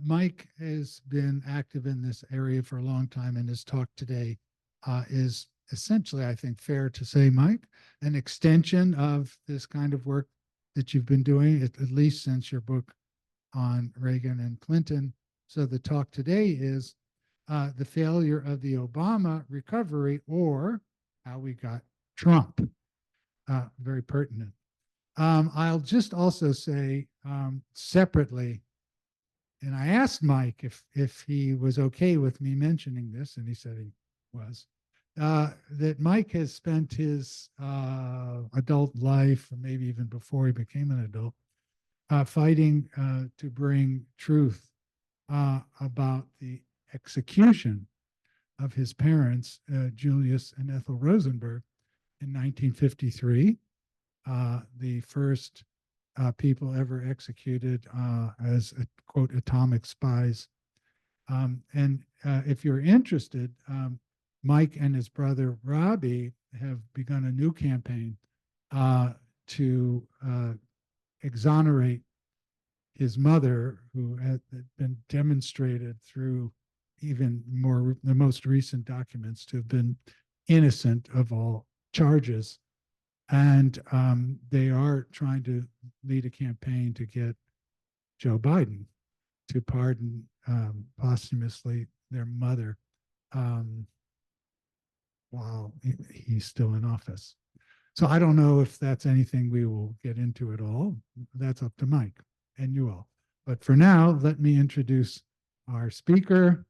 Mike has been active in this area for a long time, and his talk today is essentially, I think, fair to say, Mike, an extension of this kind of work that you've been doing, at least since your book on Reagan and Clinton. So the talk today is the failure of the Obama recovery, or how we got Trump. Very pertinent. I'll just also say separately, and I asked Mike if he was okay with me mentioning this, and he said he was. That Mike has spent his adult life, or maybe even before he became an adult, fighting to bring truth about the execution of his parents, Julius and Ethel Rosenberg, in 1953, the first people ever executed as, quote, atomic spies. And if you're interested, Mike and his brother Robbie have begun a new campaign to exonerate his mother, who had been demonstrated through even more the most recent documents to have been innocent of all charges. And they are trying to lead a campaign to get Joe Biden to pardon posthumously their mother while he's still in office. So I don't know if that's anything we will get into at all. That's up to Mike and you all. But for now, let me introduce our speaker,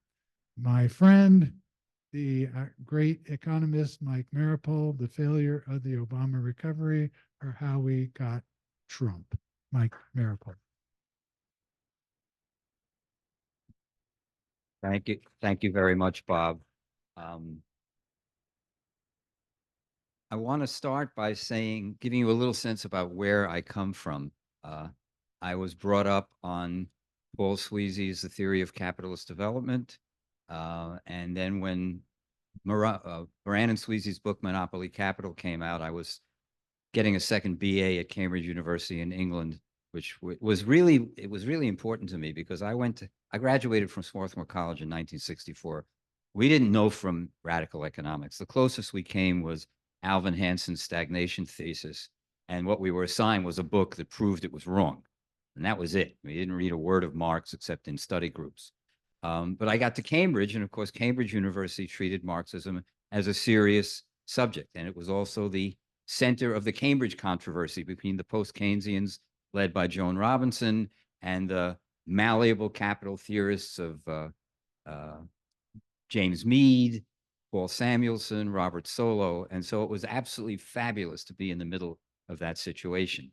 my friend, the great economist, Mike Meeropol, The Failure of the Obama Recovery, or How We Got Trump. Mike Meeropol. Thank you. Thank you very much, Bob. I want to start by giving you a little sense about where I come from. I was brought up on Paul Sweezy's The Theory of Capitalist Development. And then when Moran and Sweezy's book, Monopoly Capital, came out, I was getting a second BA at Cambridge University in England, which was really important to me because I graduated from Swarthmore College in 1964. We didn't know from radical economics. The closest we came was Alvin Hansen's stagnation thesis. And what we were assigned was a book that proved it was wrong. And that was it. We didn't read a word of Marx except in study groups. But I got to Cambridge, and of course, Cambridge University treated Marxism as a serious subject. And it was also the center of the Cambridge controversy between the post-Keynesians led by Joan Robinson and the malleable capital theorists of James Mead, Paul Samuelson, Robert Solow. And so it was absolutely fabulous to be in the middle of that situation.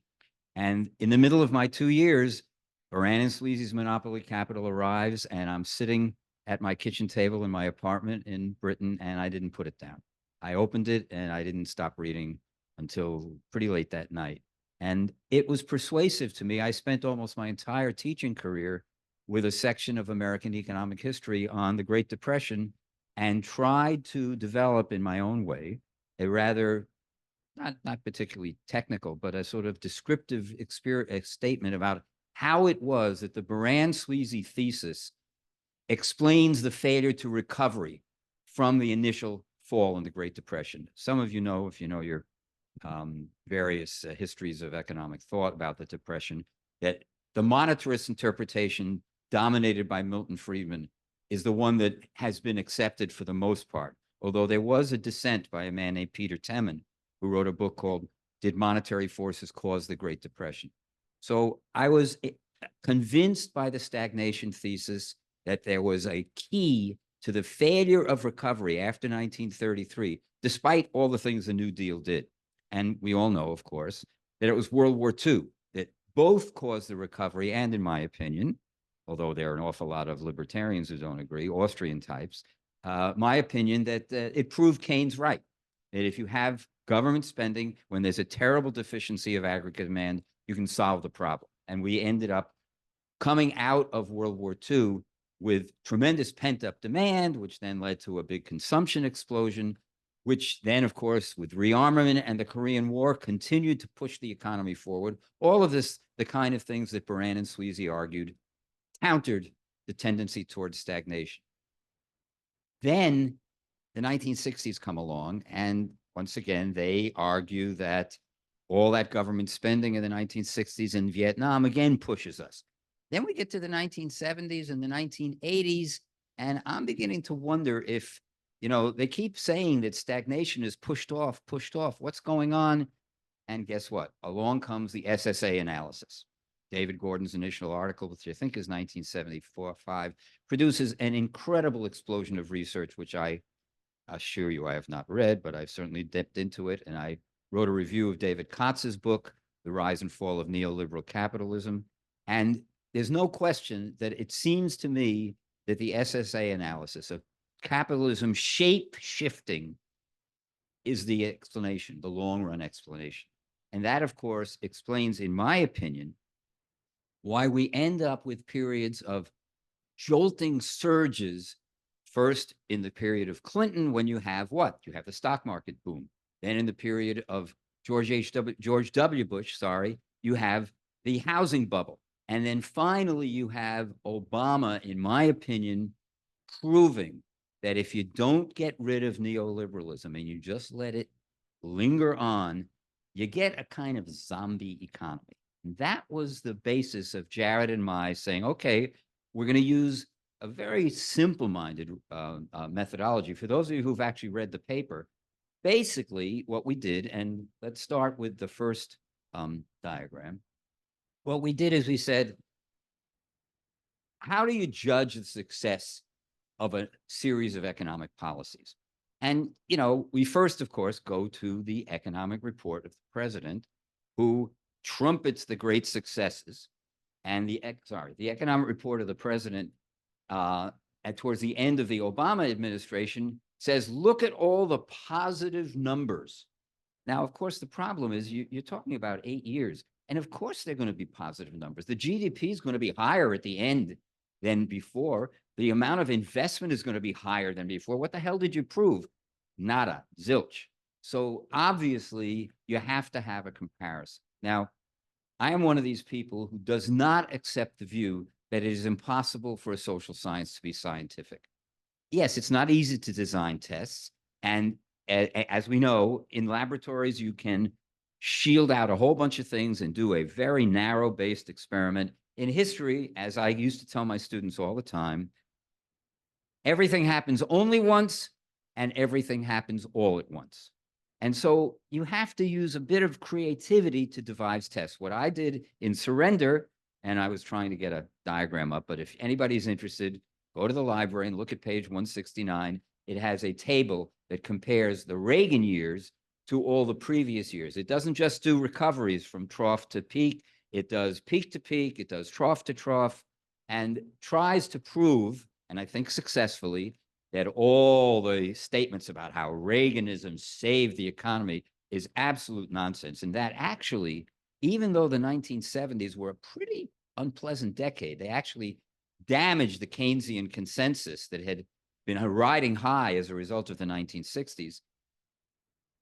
And in the middle of my 2 years, Moran and Sweezy's Monopoly Capital arrives, and I'm sitting at my kitchen table in my apartment in Britain, and I didn't put it down. I opened it, and I didn't stop reading until pretty late that night. And it was persuasive to me. I spent almost my entire teaching career with a section of American economic history on the Great Depression and tried to develop in my own way a rather, not particularly technical, but a sort of descriptive statement about how it was that the Moran-Sweezy thesis explains the failure to recovery from the initial fall in the Great Depression. Some of you know, if you know your various histories of economic thought about the Depression, that the monetarist interpretation dominated by Milton Friedman is the one that has been accepted for the most part, although there was a dissent by a man named Peter Temin, who wrote a book called Did Monetary Forces Cause the Great Depression? So I was convinced by the stagnation thesis that there was a key to the failure of recovery after 1933, despite all the things the New Deal did. And we all know, of course, that it was World War II that both caused the recovery and, in my opinion, although there are an awful lot of libertarians who don't agree, Austrian types, my opinion that it proved Keynes right, that if you have government spending when there's a terrible deficiency of aggregate demand, you can solve the problem. And we ended up coming out of World War II with tremendous pent-up demand, which then led to a big consumption explosion, which then, of course, with rearmament and the Korean War, continued to push the economy forward. All of this, the kind of things that Moran and Sweezy argued countered the tendency towards stagnation. Then the 1960s come along, and once again, they argue that all that government spending in the 1960s in Vietnam again pushes us. Then we get to the 1970s and the 1980s, and I'm beginning to wonder if, they keep saying that stagnation is pushed off, pushed off. What's going on? And guess what? Along comes the SSA analysis. David Gordon's initial article, which I think is 1974-5, produces an incredible explosion of research, which I assure you I have not read, but I've certainly dipped into it. And I wrote a review of David Kotz's book, The Rise and Fall of Neoliberal Capitalism. And there's no question that it seems to me that the SSA analysis of capitalism shape shifting is the explanation, the long run explanation. And that, of course, explains, in my opinion, why we end up with periods of jolting surges. First, in the period of Clinton, when you have what? You have the stock market boom. Then in the period of George W. Bush, you have the housing bubble. And then finally, you have Obama, in my opinion, proving that if you don't get rid of neoliberalism and you just let it linger on, you get a kind of zombie economy. And that was the basis of Jared and my saying, okay, we're going to use a very simple-minded methodology. For those of you who've actually read the paper, basically what we did, and let's start with the first diagram. What we did is we said, how do you judge the success of a series of economic policies? And, we first, of course, go to the economic report of the president, who trumpets the great successes. And the economic report of the president towards the end of the Obama administration says, look at all the positive numbers. Now, of course, the problem is you're talking about 8 years. And of course, they're going to be positive numbers. The GDP is going to be higher at the end than before. The amount of investment is going to be higher than before. What the hell did you prove? Nada, zilch. So obviously, you have to have a comparison. Now, I am one of these people who does not accept the view that it is impossible for a social science to be scientific. Yes, it's not easy to design tests. And as we know, in laboratories, you can shield out a whole bunch of things and do a very narrow-based experiment. In history, as I used to tell my students all the time, everything happens only once and everything happens all at once. And so you have to use a bit of creativity to devise tests. What I did in Surrender, and I was trying to get a diagram up, but if anybody's interested, go to the library and look at page 169. It has a table that compares the Reagan years to all the previous years. It doesn't just do recoveries from trough to peak. It does peak to peak. It does trough to trough, and tries to prove, and I think successfully, that all the statements about how Reaganism saved the economy is absolute nonsense. And that actually, even though the 1970s were a pretty unpleasant decade, they actually damaged the Keynesian consensus that had been riding high as a result of the 1960s.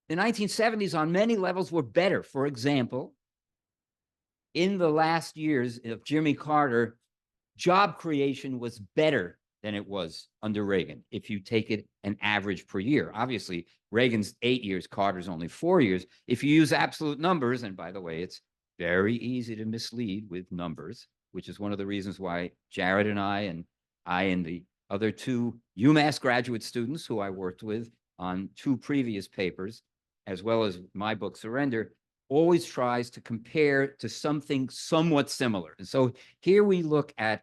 The 1970s on many levels were better. For example, in the last years of Jimmy Carter, job creation was better than it was under Reagan, if you take it an average per year. Obviously, Reagan's 8 years, Carter's only 4 years. If you use absolute numbers, and by the way, it's very easy to mislead with numbers, which is one of the reasons why Jared and I and the other 2 UMass graduate students who I worked with on 2 previous papers, as well as my book, Surrender, always tries to compare to something somewhat similar. And so here we look at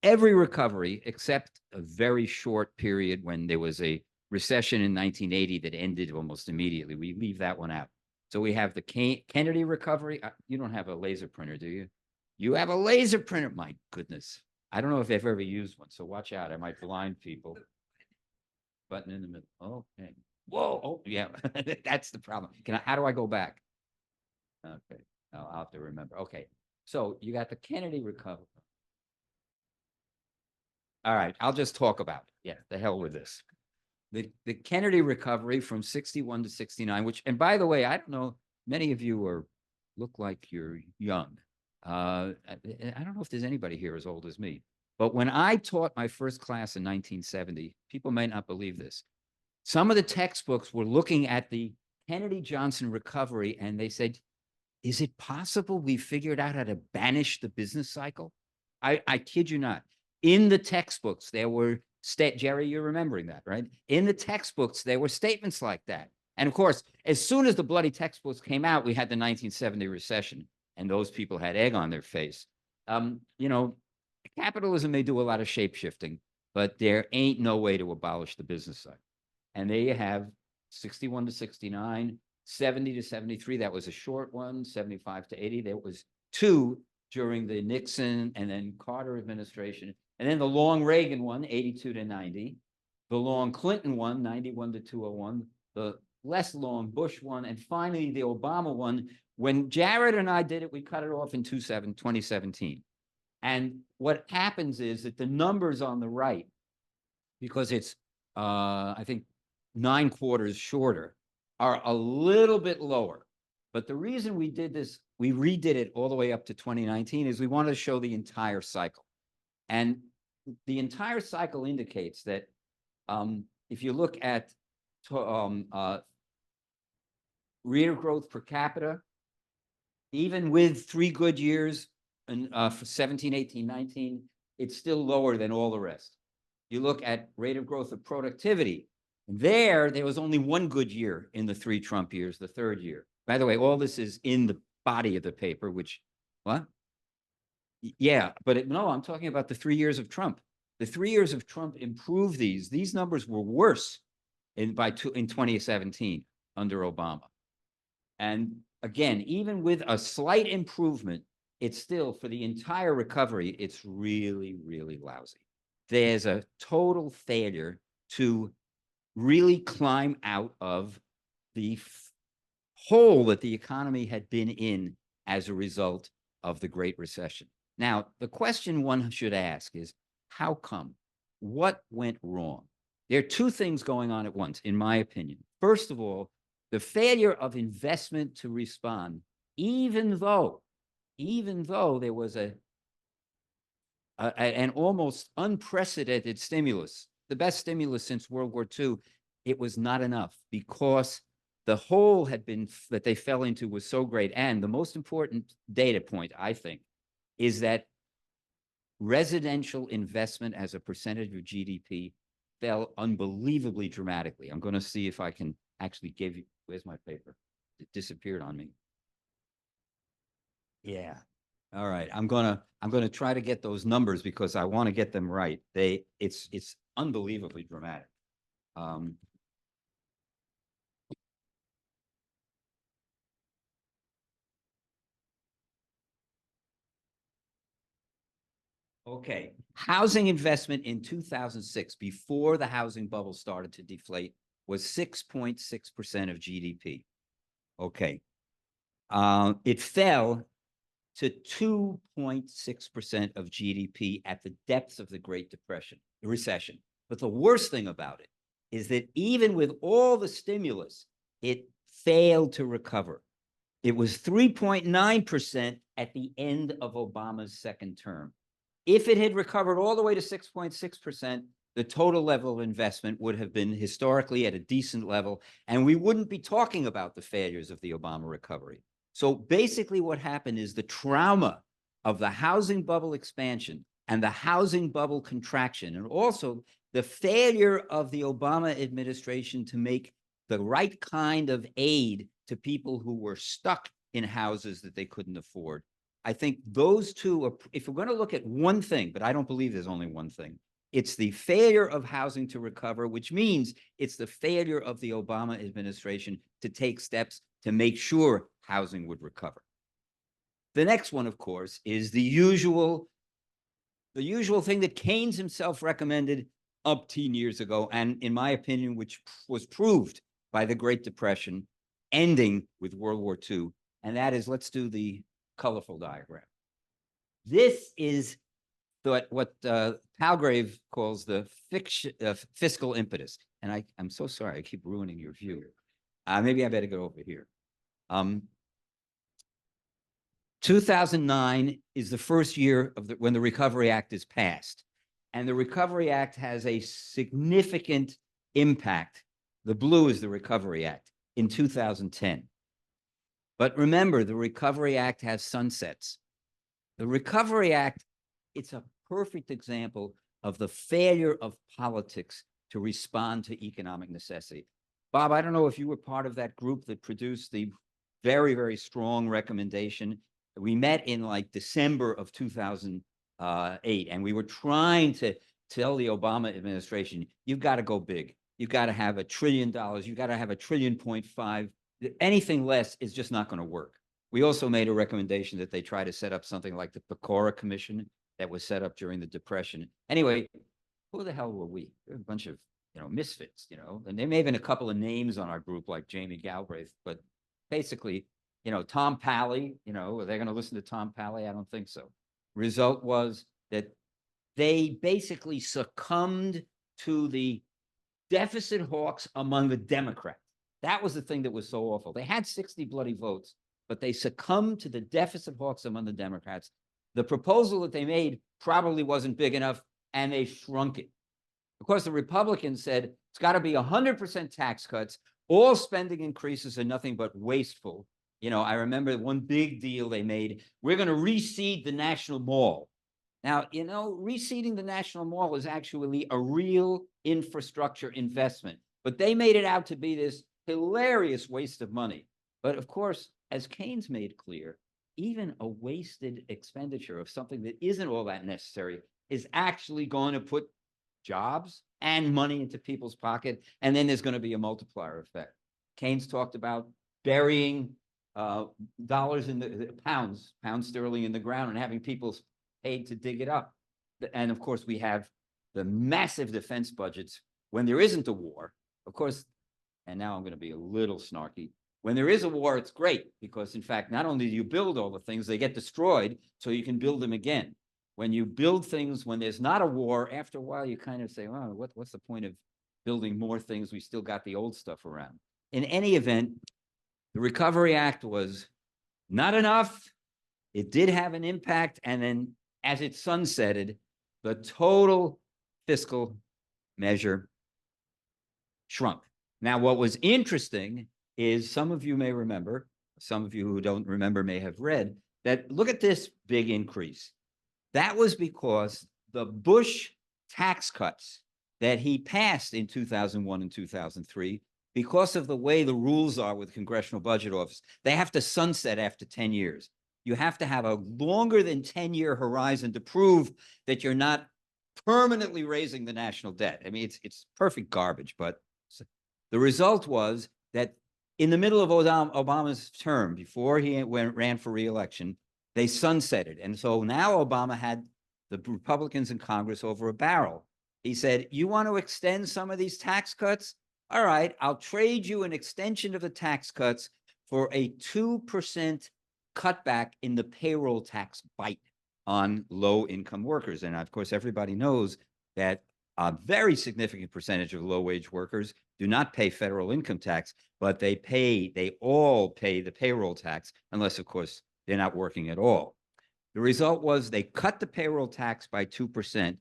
every recovery except a very short period when there was a recession in 1980 that ended almost immediately. We leave that one out. So we have the Kennedy recovery. You don't have a laser printer, do you? You have a laser printer. My goodness. I don't know if I've ever used one, so watch out. I might blind people. Button in the middle. Okay. Whoa. Oh, yeah. That's the problem. How do I go back? Okay. I'll have to remember. Okay. So you got the Kennedy recovery. All right, I'll just talk about it. Yeah, the hell with this. The Kennedy recovery from 61 to 69, which, and by the way, I don't know, many of you look like you're young. I don't know if there's anybody here as old as me, but when I taught my first class in 1970, people may not believe this. Some of the textbooks were looking at the Kennedy Johnson recovery and they said, is it possible we figured out how to banish the business cycle? I kid you not. In the textbooks, there were Jerry, you're remembering that, right? In the textbooks, there were statements like that. And of course, as soon as the bloody textbooks came out, we had the 1970 recession, and those people had egg on their face. You know, capitalism may do a lot of shape shifting, but there ain't no way to abolish the business cycle. And there you have 61 to 69, 70 to 73. That was a short one. 75 to 80. There was two during the Nixon and then Carter administration. And then the long Reagan one, 82 to 90. The long Clinton one, 91 to 201. The less long Bush one. And finally, the Obama one. When Jared and I did it, we cut it off in 2017. And what happens is that the numbers on the right, because it's, I think, 9 quarters shorter, are a little bit lower. But the reason we did this, we redid it all the way up to 2019, is we wanted to show the entire cycle. And the entire cycle indicates that if you look at reader growth per capita, even with 3 good years and for 17, 18, 19, it's still lower than all the rest. You look at rate of growth of productivity, there was only 1 good year in the 3 Trump years, the 3rd year. By the way, all this is in the body of the paper, which, what? Yeah, but no, I'm talking about the 3 years of Trump. The 3 years of Trump improved these. These numbers were worse in 2017 under Obama. And again, even with a slight improvement, it's still, for the entire recovery, it's really, really lousy. There's a total failure to really climb out of the hole that the economy had been in as a result of the Great Recession. Now, the question one should ask is, how come? What went wrong? There are 2 things going on at once, in my opinion. First of all, the failure of investment to respond, even though there was an almost unprecedented stimulus, the best stimulus since World War II, it was not enough because the hole that they fell into was so great. And the most important data point, I think, is that residential investment as a percentage of GDP fell unbelievably dramatically. I'm going to see if I can actually give you, where's my paper? It disappeared on me. Yeah. All right. I'm gonna try to get those numbers because I want to get them right. It's unbelievably dramatic. Okay. Housing investment in 2006, before the housing bubble started to deflate, was 6.6% of GDP. Okay. It fell to 2.6% of GDP at the depths of the Great Recession. But the worst thing about it is that even with all the stimulus, it failed to recover. It was 3.9% at the end of Obama's 2nd term. If it had recovered all the way to 6.6%, the total level of investment would have been historically at a decent level, and we wouldn't be talking about the failures of the Obama recovery. So basically what happened is the trauma of the housing bubble expansion and the housing bubble contraction, and also the failure of the Obama administration to make the right kind of aid to people who were stuck in houses that they couldn't afford. I think those 2 are, if we're going to look at one thing, but I don't believe there's only one thing, it's the failure of housing to recover, which means it's the failure of the Obama administration to take steps to make sure housing would recover. The next one, of course, is the usual thing that Keynes himself recommended up 10 years ago, and in my opinion, which was proved by the Great Depression, ending with World War II, and that is, let's do the colorful diagram. This is what Palgrave calls the fiscal impetus. And I'm so sorry, I keep ruining your view. Maybe I better go over here. 2009 is the first year of when the Recovery Act is passed. And the Recovery Act has a significant impact. The blue is the Recovery Act in 2010. But remember, the Recovery Act has sunsets. The Recovery Act, it's a perfect example of the failure of politics to respond to economic necessity. Bob, I don't know if you were part of that group that produced the very, very strong recommendation. We met in like December of 2008, and we were trying to tell the Obama administration, you've got to go big. You've got to have $1 trillion. You've got to have $1.5 trillion. Anything less is just not going to work. We also made a recommendation that they try to set up something like the Pecora Commission that was set up during the Depression. Anyway, who the hell were we? We're a bunch of, misfits, and there may have been a couple of names on our group like Jamie Galbraith, but basically, Tom Pally, are they going to listen to Tom Pally? I don't think so. Result was that they basically succumbed to the deficit hawks among the Democrats. That was the thing that was so awful. They had 60 bloody votes, but they succumbed to the deficit hawks among the Democrats. The proposal that they made probably wasn't big enough, and they shrunk it. Of course, the Republicans said it's got to be 100% tax cuts. All spending increases are nothing but wasteful. I remember one big deal they made. We're going to reseed the National Mall. Now, reseeding the National Mall is actually a real infrastructure investment, but they made it out to be this hilarious waste of money. But of course, as Keynes made clear, even a wasted expenditure of something that isn't all that necessary is actually going to put jobs and money into people's pocket, and then there's going to be a multiplier effect. Keynes talked about burying dollars in the pounds sterling in the ground and having people paid to dig it up. And of course, we have the massive defense budgets when there isn't a war. Of course, and now I'm going to be a little snarky. When there is a war, it's great because, in fact, not only do you build all the things, they get destroyed so you can build them again. When you build things when there's not a war, after a while, you kind of say, oh, what's the point of building more things? We still got the old stuff around. In any event, the Recovery Act was not enough. It did have an impact. And then as it sunsetted, the total fiscal measure shrunk. Now, what was interesting is some of you may remember, some of you who don't remember may have read that look at this big increase. That was because the Bush tax cuts that he passed in 2001 and 2003, because of the way the rules are with Congressional Budget Office, they have to sunset after 10 years. You have to have a longer than 10-year horizon to prove that you're not permanently raising the national debt. I mean, it's perfect garbage, but the result was that in the middle of Obama's term, before he ran for re-election, they sunsetted. And so now Obama had the Republicans in Congress over a barrel. He said, you want to extend some of these tax cuts? All right, I'll trade you an extension of the tax cuts for a 2% cutback in the payroll tax bite on low-income workers. And of course, everybody knows that a very significant percentage of low-wage workers do not pay federal income tax, but they all pay the payroll tax, unless, of course, they're not working at all. The result was they cut the payroll tax by 2%,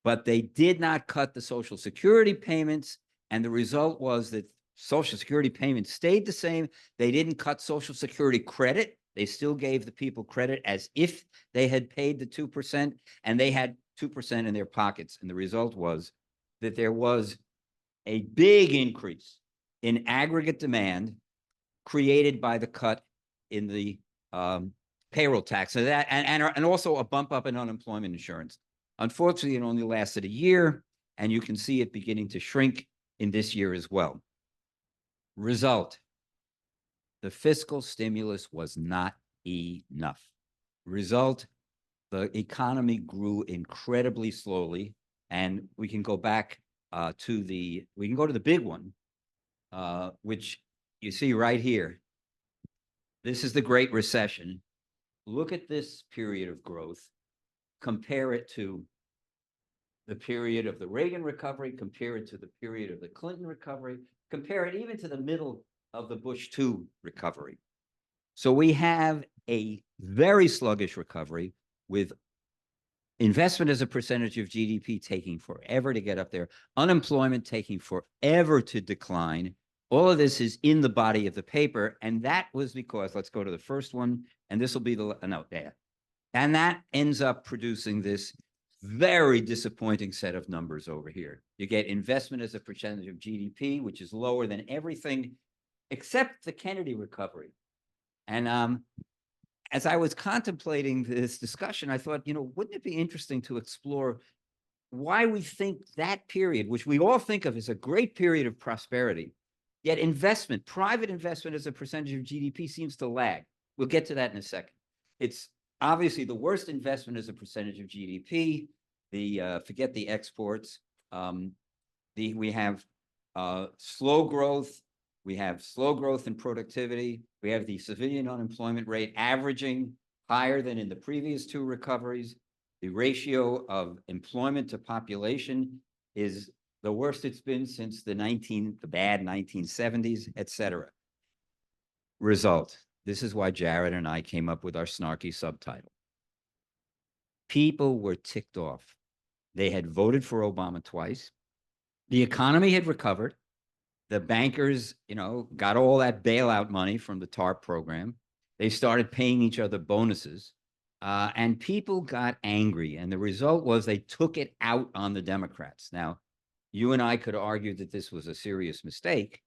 but they did not cut the Social Security payments. And the result was that Social Security payments stayed the same. They didn't cut Social Security credit. They still gave the people credit as if they had paid the 2%, and they had 2% in their pockets. And the result was that there was a big increase in aggregate demand created by the cut in the payroll tax, so that and also a bump up in unemployment insurance. Unfortunately, it only lasted a year, and you can see it beginning to shrink in this year as well. Result: the fiscal stimulus was not enough. Result: the economy grew incredibly slowly, and we can go back to the big one, which you see right here. This is the Great Recession. Look at this period of growth. Compare it to the period of the Reagan recovery. Compare it to the period of the Clinton recovery. Compare it even to the middle of the Bush II recovery. So we have a very sluggish recovery with investment as a percentage of GDP taking forever to get up there, unemployment taking forever to decline. All of this is in the body of the paper. And that was because, let's go to the first one, and this will be the note there. And that ends up producing this very disappointing set of numbers over here. You get investment as a percentage of GDP, which is lower than everything except the Kennedy recovery. And as I was contemplating this discussion, I thought, wouldn't it be interesting to explore why we think that period, which we all think of as a great period of prosperity, yet investment, private investment as a percentage of GDP seems to lag. We'll get to that in a second. It's obviously the worst investment as a percentage of GDP. Forget the exports. We have slow growth. We have slow growth in productivity. We have the civilian unemployment rate averaging higher than in the previous two recoveries. The ratio of employment to population is the worst it's been since the bad 1970s, et cetera. Result. This is why Jared and I came up with our snarky subtitle. People were ticked off. They had voted for Obama twice. The economy had recovered. The bankers, got all that bailout money from the TARP program. They started paying each other bonuses, and people got angry. And the result was they took it out on the Democrats. Now, you and I could argue that this was a serious mistake,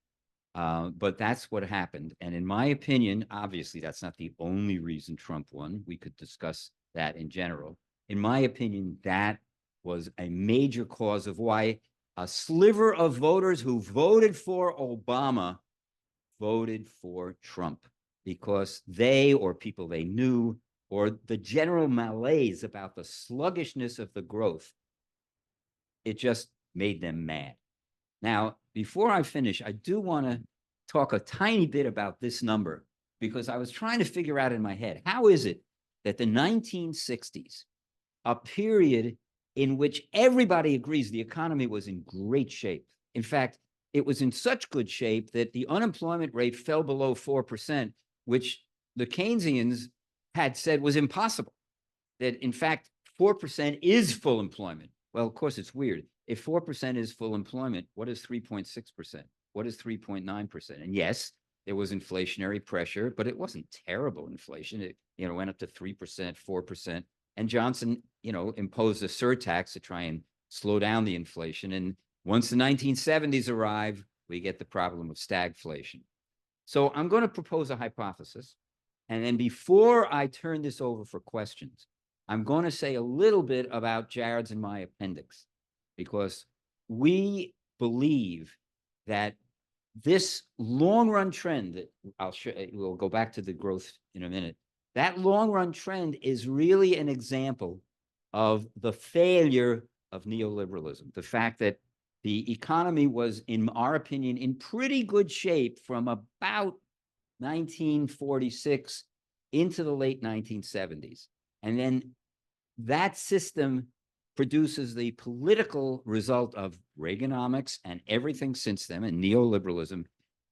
but that's what happened. And in my opinion, obviously, that's not the only reason Trump won. We could discuss that in general. In my opinion, that was a major cause of why a sliver of voters who voted for Obama voted for Trump, because they, or people they knew, or the general malaise about the sluggishness of the growth, it just made them mad. Now, before I finish, I do want to talk a tiny bit about this number, because I was trying to figure out in my head, how is it that the 1960s, a period in which everybody agrees the economy was in great shape. In fact, it was in such good shape that the unemployment rate fell below 4%, which the Keynesians had said was impossible. That in fact, 4% is full employment. Well, of course, it's weird. If 4% is full employment, what is 3.6%? What is 3.9%? And yes, there was inflationary pressure, but it wasn't terrible inflation. It went up to 3%, 4%. And Johnson, imposed a surtax to try and slow down the inflation. And once the 1970s arrive, we get the problem of stagflation. So I'm going to propose a hypothesis. And then before I turn this over for questions, I'm going to say a little bit about Jared's and my appendix, because we believe that this long run trend that I'll show, we'll go back to the growth in a minute. That long run trend is really an example of the failure of neoliberalism. The fact that the economy was, in our opinion, in pretty good shape from about 1946 into the late 1970s. And then that system produces the political result of Reaganomics and everything since then, and neoliberalism,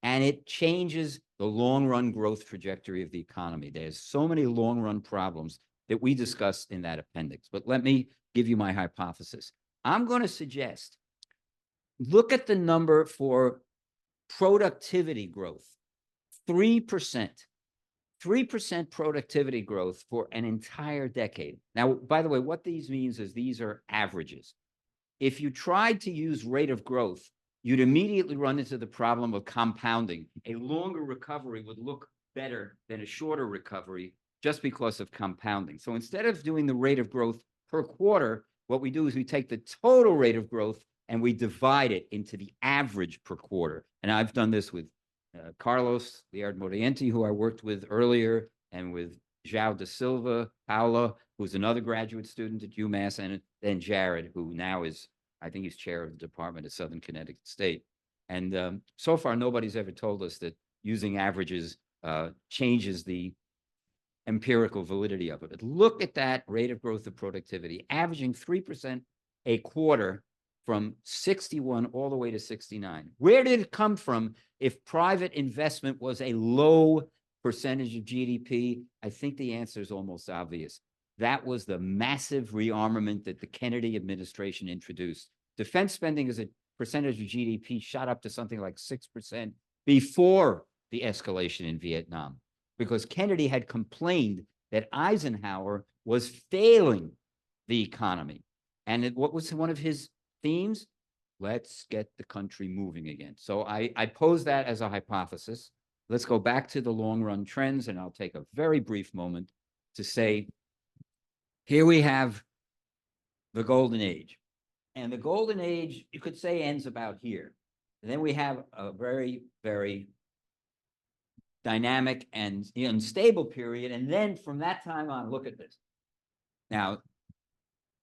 and it changes the long-run growth trajectory of the economy. There's so many long-run problems that we discussed in that appendix. But let me give you my hypothesis. I'm going to suggest, look at the number for productivity growth, 3%. 3% productivity growth for an entire decade. Now, by the way, what these means is these are averages. If you tried to use rate of growth, you'd immediately run into the problem of compounding. A longer recovery would look better than a shorter recovery just because of compounding. So instead of doing the rate of growth per quarter, what we do is we take the total rate of growth and we divide it into the average per quarter. And I've done this with Carlos Liard Morienti, who I worked with earlier, and with João da Silva, Paula, who's another graduate student at UMass, and then Jared, who now is, I think he's chair of the Department at Southern Connecticut State. And so far, nobody's ever told us that using averages changes the empirical validity of it. But look at that rate of growth of productivity, averaging 3% a quarter from 61 all the way to 69. Where did it come from if private investment was a low percentage of GDP? I think the answer is almost obvious. That was the massive rearmament that the Kennedy administration introduced. Defense spending as a percentage of GDP shot up to something like 6% before the escalation in Vietnam, because Kennedy had complained that Eisenhower was failing the economy. And what was one of his themes? Let's get the country moving again. So I pose that as a hypothesis. Let's go back to the long run trends, and I'll take a very brief moment to say, here we have the golden age. And the golden age, you could say, ends about here. And then we have a very, very dynamic and unstable period. And then from that time on, look at this. Now,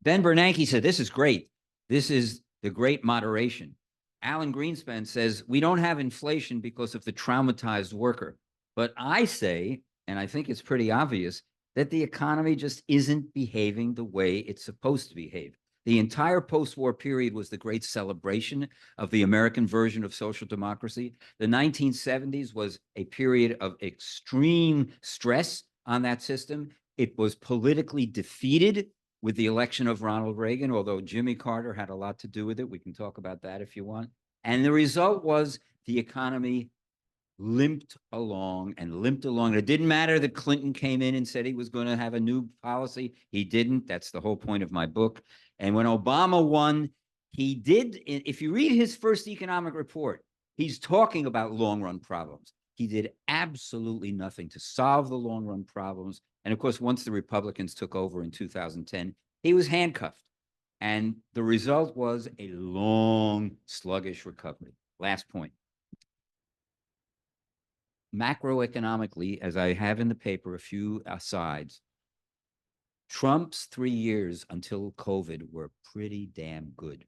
Ben Bernanke said, this is great. This is the great moderation. Alan Greenspan says, we don't have inflation because of the traumatized worker. But I say, and I think it's pretty obvious, that the economy just isn't behaving the way it's supposed to behave. The entire post-war period was the great celebration of the American version of social democracy. The 1970s was a period of extreme stress on that system. It was politically defeated with the election of Ronald Reagan, although Jimmy Carter had a lot to do with it. We can talk about that if you want. And the result was the economy limped along and limped along. It didn't matter that Clinton came in and said he was going to have a new policy. He didn't. That's the whole point of my book. And when Obama won, he did. If you read his first economic report, he's talking about long run problems. He did absolutely nothing to solve the long run problems. And of course, once the Republicans took over in 2010, he was handcuffed. And the result was a long, sluggish recovery. Last point. Macroeconomically, as I have in the paper, a few asides, Trump's 3 years until COVID were pretty damn good.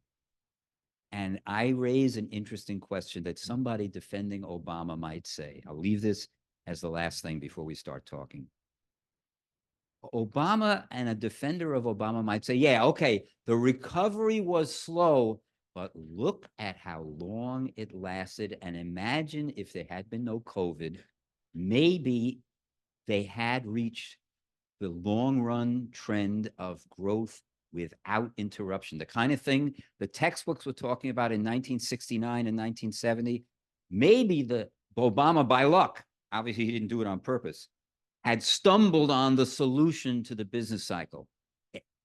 And I raise an interesting question that somebody defending Obama might say. I'll leave this as the last thing before we start talking. Obama and a defender of Obama might say, yeah, okay, the recovery was slow, but look at how long it lasted. And imagine if there had been no COVID, maybe they had reached the long run trend of growth without interruption. The kind of thing the textbooks were talking about in 1969 and 1970, maybe the Obama, by luck, obviously he didn't do it on purpose, had stumbled on the solution to the business cycle.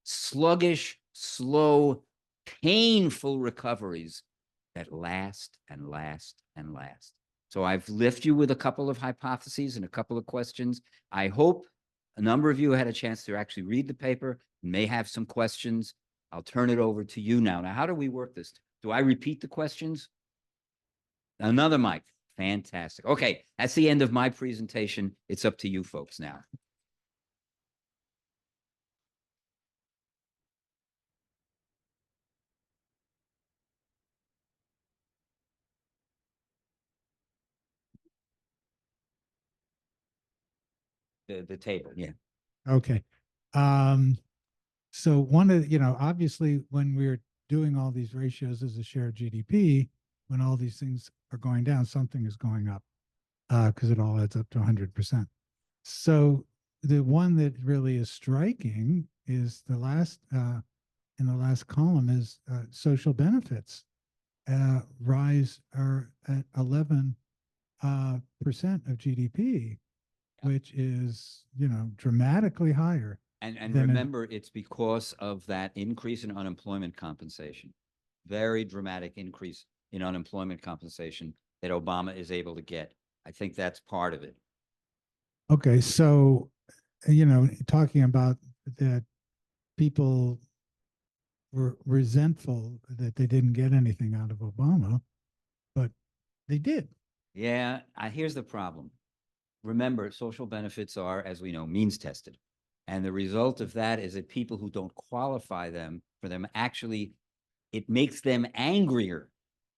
Sluggish, slow, painful recoveries that last and last and last. So I've left you with a couple of hypotheses and a couple of questions. I hope a number of you had a chance to actually read the paper, may have some questions. I'll turn it over to you now. Now, how do we work this? Do I repeat the questions? Another mic. Fantastic. Okay, that's the end of my presentation. It's up to you folks now. The table, yeah. Okay. So one of, obviously when we're doing all these ratios as a share of GDP, when all these things are going down, something is going up because it all adds up to 100%. So the one that really is striking is the last, in the last column is social benefits rise are at 11% of GDP, which is, dramatically higher. And remember, it's because of that increase in unemployment compensation, very dramatic increase in unemployment compensation that Obama is able to get. I think that's part of it. Okay, so, talking about that people were resentful that they didn't get anything out of Obama, but they did. Yeah, here's the problem. Remember, social benefits are, as we know, means tested. And the result of that is that people who don't qualify for them, actually, it makes them angrier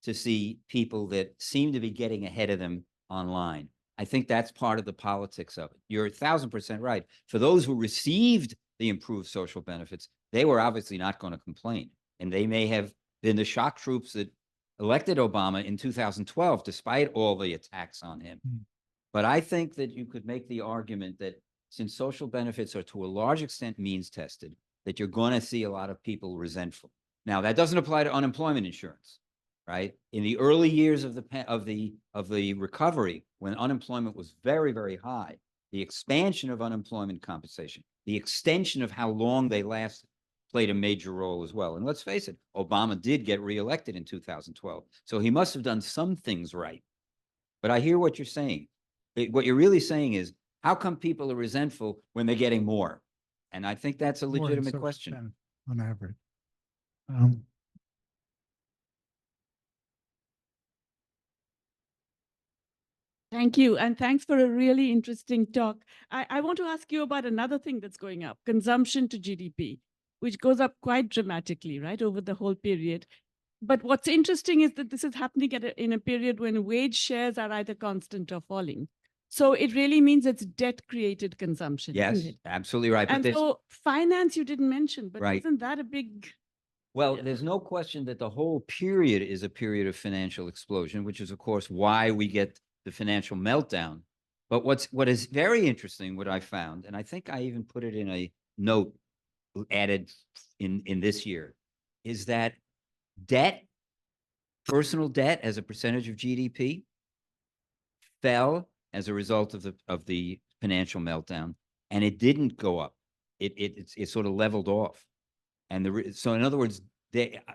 to see people that seem to be getting ahead of them online. I think that's part of the politics of it. You're 1,000% right. For those who received the improved social benefits, they were obviously not going to complain. And they may have been the shock troops that elected Obama in 2012, despite all the attacks on him. But I think that you could make the argument that since social benefits are to a large extent means tested, that you're going to see a lot of people resentful. Now, that doesn't apply to unemployment insurance, right? In the early years of the recovery, when unemployment was very, very high, the expansion of unemployment compensation, the extension of how long they lasted, played a major role as well. And let's face it, Obama did get reelected in 2012. So he must have done some things right. But I hear what you're saying. What you're really saying is, how come people are resentful when they're getting more? And I think that's a More in legitimate social question. benefit on average. Um, Thank you. And thanks for a really interesting talk. I want to ask you about another thing that's going up, consumption to GDP, which goes up quite dramatically, right, over the whole period. But what's interesting is that this is happening in a period when wage shares are either constant or falling. So it really means it's debt-created consumption. Yes, isn't it? absolutely right. And so finance you didn't mention, but Right. isn't that a big... Well, Yeah. there's no question that the whole period is a period of financial explosion, which is, of course, why we get the financial meltdown. But what is very interesting, what I found, and I think I even put it in a note added in this year, is that debt, personal debt as a percentage of GDP, fell as a result of the financial meltdown, and it didn't go up. It sort of leveled off. And so in other words,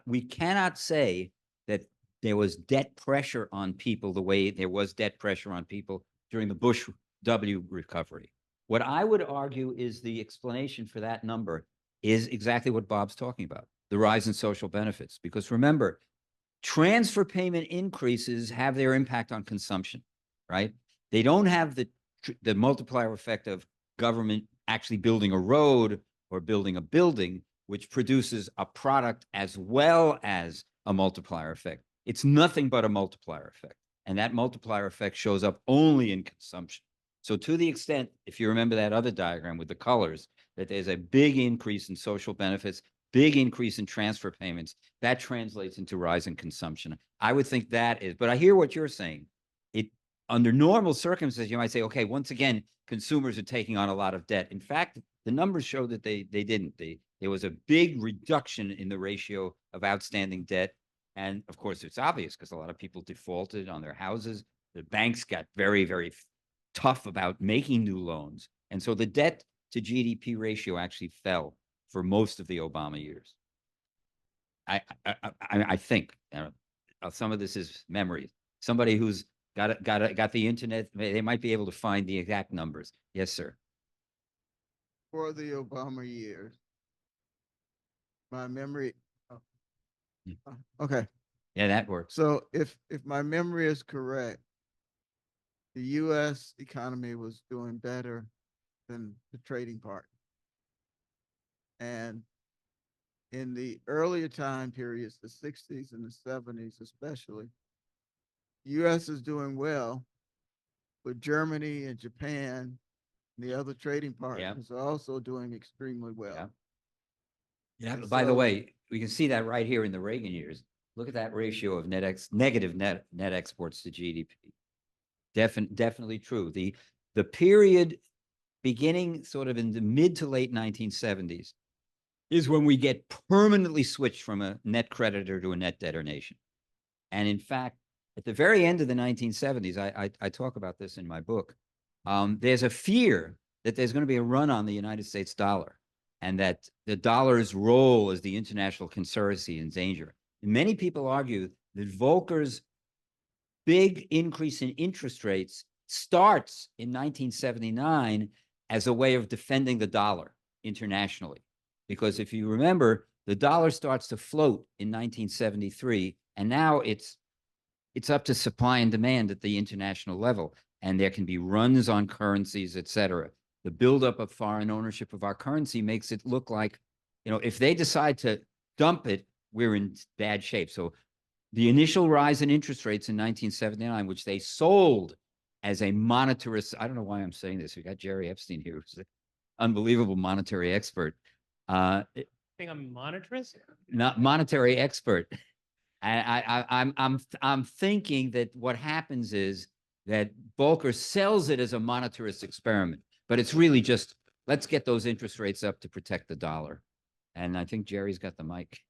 we cannot say that there was debt pressure on people the way there was debt pressure on people during the Bush W recovery. What I would argue is the explanation for that number is exactly what Bob's talking about, the rise in social benefits. Because remember, transfer payment increases have their impact on consumption, right? They don't have the multiplier effect of government actually building a road or building a building, which produces a product as well as a multiplier effect. It's nothing but a multiplier effect. And that multiplier effect shows up only in consumption. So to the extent, if you remember that other diagram with the colors, that there's a big increase in social benefits, big increase in transfer payments, that translates into rising consumption. I would think that is, but I hear what you're saying. It, under normal circumstances, you might say, okay, once again, consumers are taking on a lot of debt. In fact, the numbers show that they didn't. There was a big reduction in the ratio of outstanding debt. And of course, it's obvious because a lot of people defaulted on their houses. The banks got very, very tough about making new loans. And so the debt to GDP ratio actually fell for most of the Obama years. I think some of this is memory. Somebody who's got the internet, they might be able to find the exact numbers. Yes, sir. For the Obama years, my memory. Okay. Yeah, that works. So if my memory is correct, the U.S. economy was doing better than the trading partner. And in the earlier time periods, the 60s and the 70s especially, U.S. is doing well, but Germany and Japan and the other trading partners are also doing extremely well. Yeah. And By the so- way, we can see that right here in the Reagan years. Look at that ratio of negative net exports to GDP. Definitely true. The period beginning sort of in the mid to late 1970s is when we get permanently switched from a net creditor to a net debtor nation. And in fact, at the very end of the 1970s, I talk about this in my book, there's a fear that there's going to be a run on the United States dollar and that the dollar's role as the international currency is in danger. And many people argue that Volcker's big increase in interest rates starts in 1979 as a way of defending the dollar internationally. Because if you remember, the dollar starts to float in 1973, and now it's up to supply and demand at the international level. And there can be runs on currencies, et cetera. The buildup of foreign ownership of our currency makes it look like, if they decide to dump it, we're in bad shape. So the initial rise in interest rates in 1979, which they sold as a monetarist, I don't know why I'm saying this. We got Jerry Epstein here, who's an unbelievable monetary expert. I think I'm a monetarist. Not monetary expert. I'm thinking that what happens is that Volcker sells it as a monetarist experiment, but it's really just, let's get those interest rates up to protect the dollar. And I think Jerry's got the mic.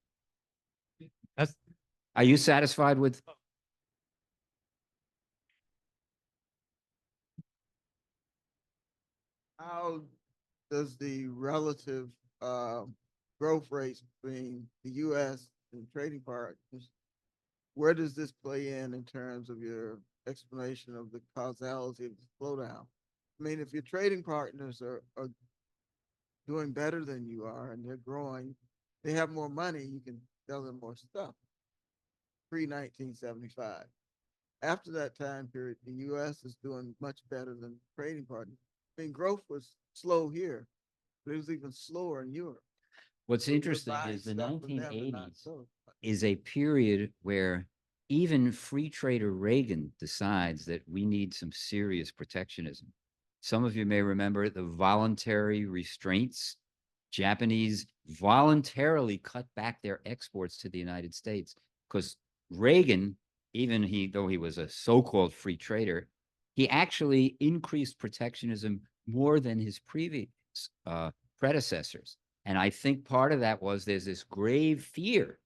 That's, Are you satisfied with? How does the relative growth rates between the US and trading partners, where does this play in terms of your explanation of the causality of the slowdown? I mean, if your trading partners are doing better than you are and they're growing, they have more money, you can sell them more stuff. Pre-1975. After that time period, the US is doing much better than trading partners. I mean, growth was slow here, but it was even slower in Europe. What's So you're interesting buying is the stuff from them and not 1980s so. is a period where even free trader Reagan decides that we need some serious protectionism. Some of you may remember the voluntary restraints. Japanese voluntarily cut back their exports to the United States because Reagan, though he was a so-called free trader, he actually increased protectionism more than his previous predecessors. And I think part of that was there's this grave fear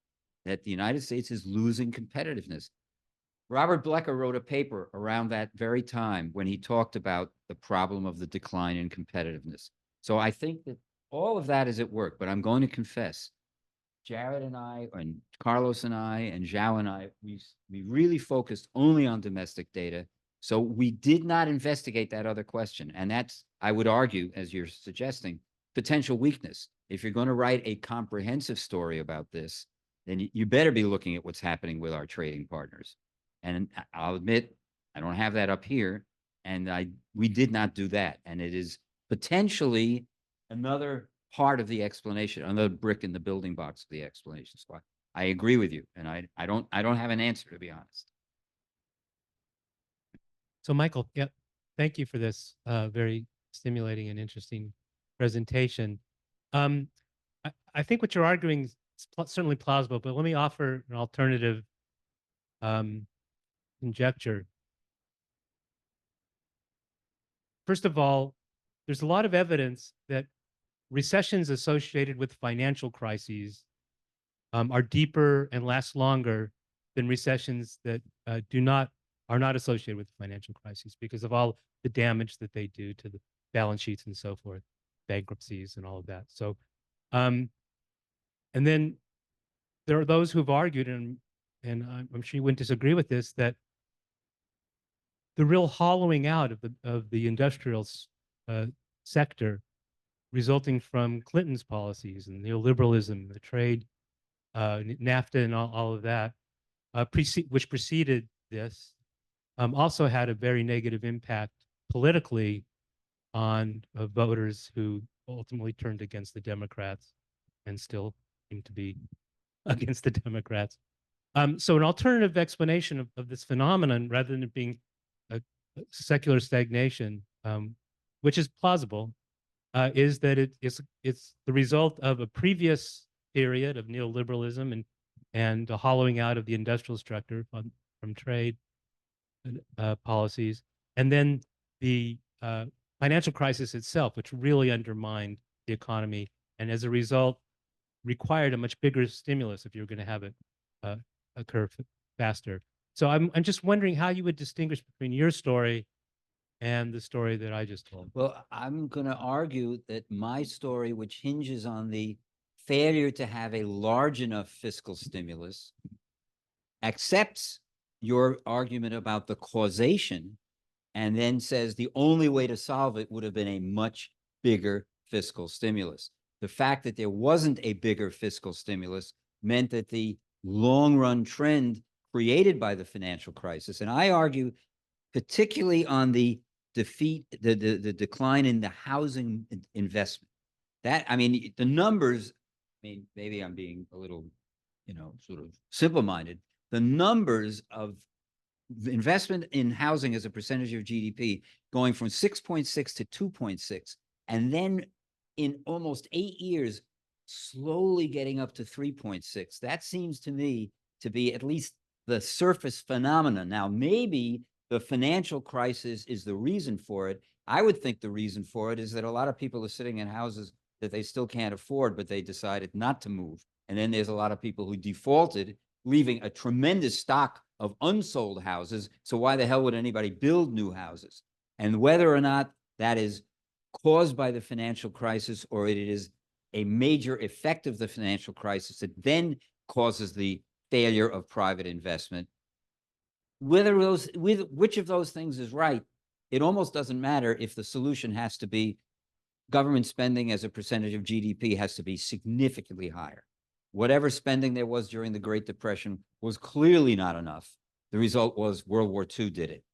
that the United States is losing competitiveness. Robert Blecker wrote a paper around that very time when he talked about the problem of the decline in competitiveness. So I think that all of that is at work, but I'm going to confess, Jared and I, and Carlos and I, and Zhao and I, we really focused only on domestic data. So we did not investigate that other question. And that's, I would argue, as you're suggesting, potential weakness. If you're going to write a comprehensive story about this, then you better be looking at what's happening with our trading partners. And I'll admit, I don't have that up here. And we did not do that. And it is potentially another part of the explanation, another brick in the building blocks of the explanation. So I agree with you. And I don't have an answer, to be honest. so Michael, yeah, thank you for this very stimulating and interesting presentation. I think what you're arguing is certainly plausible, but let me offer an alternative conjecture. First of all, there's a lot of evidence that recessions associated with financial crises are deeper and last longer than recessions that are not associated with financial crises because of all the damage that they do to the balance sheets and so forth, bankruptcies and all of that. So, and then there are those who've argued, and I'm sure you wouldn't disagree with this, that the real hollowing out of the industrial sector resulting from Clinton's policies and neoliberalism, the trade, NAFTA, and all of that, which preceded this, also had a very negative impact politically on voters who ultimately turned against the Democrats and still seem to be against the Democrats. So an alternative explanation of this phenomenon, rather than it being a secular stagnation, which is plausible, is that it's the result of a previous period of neoliberalism and the hollowing out of the industrial structure from trade policies, and then the financial crisis itself, which really undermined the economy, and as a result, required a much bigger stimulus if you're going to have it occur faster. So I'm just wondering how you would distinguish between your story and the story that I just told. Well, I'm going to argue that my story, which hinges on the failure to have a large enough fiscal stimulus, accepts your argument about the causation and then says the only way to solve it would have been a much bigger fiscal stimulus. The fact that there wasn't a bigger fiscal stimulus meant that the long-run trend created by the financial crisis, and I argue particularly on the decline in the housing investment. That, I mean, the numbers, I mean, maybe I'm being a little, sort of simple-minded. The numbers of the investment in housing as a percentage of GDP going from 6.6 to 2.6, and then in almost 8 years, slowly getting up to 3.6. That seems to me to be at least the surface phenomenon. Now, maybe the financial crisis is the reason for it. I would think the reason for it is that a lot of people are sitting in houses that they still can't afford, but they decided not to move. And then there's a lot of people who defaulted, leaving a tremendous stock of unsold houses. So why the hell would anybody build new houses? And whether or not that is caused by the financial crisis or it is a major effect of the financial crisis that then causes the failure of private investment, which of those things is right, it almost doesn't matter if the solution has to be government spending as a percentage of GDP has to be significantly higher. Whatever spending there was during the Great Depression was clearly not enough. The result was World War II did it.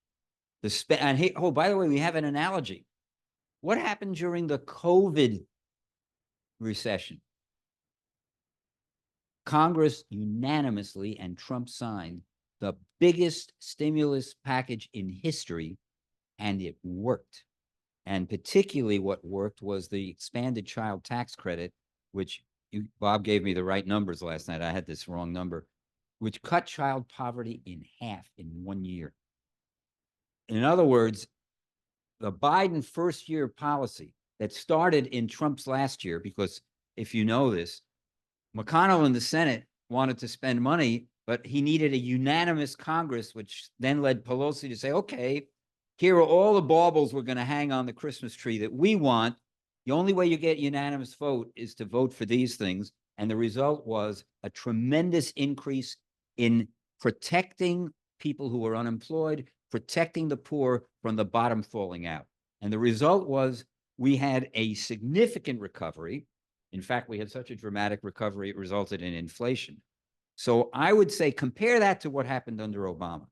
Oh, by the way, we have an analogy. What happened during the COVID recession? Congress unanimously, and Trump signed the biggest stimulus package in history, and it worked. And particularly what worked was the expanded child tax credit, which Bob gave me the right numbers last night. I had this wrong number, which cut child poverty in half in 1 year. In other words, the Biden first year policy that started in Trump's last year, because if you know this, McConnell in the Senate wanted to spend money, but he needed a unanimous Congress, which then led Pelosi to say, okay, here are all the baubles we're going to hang on the Christmas tree that we want. The only way you get unanimous vote is to vote for these things. And the result was a tremendous increase in protecting people who were unemployed, protecting the poor from the bottom falling out. And the result was we had a significant recovery. In fact, we had such a dramatic recovery, it resulted in inflation. So I would say compare that to what happened under Obama.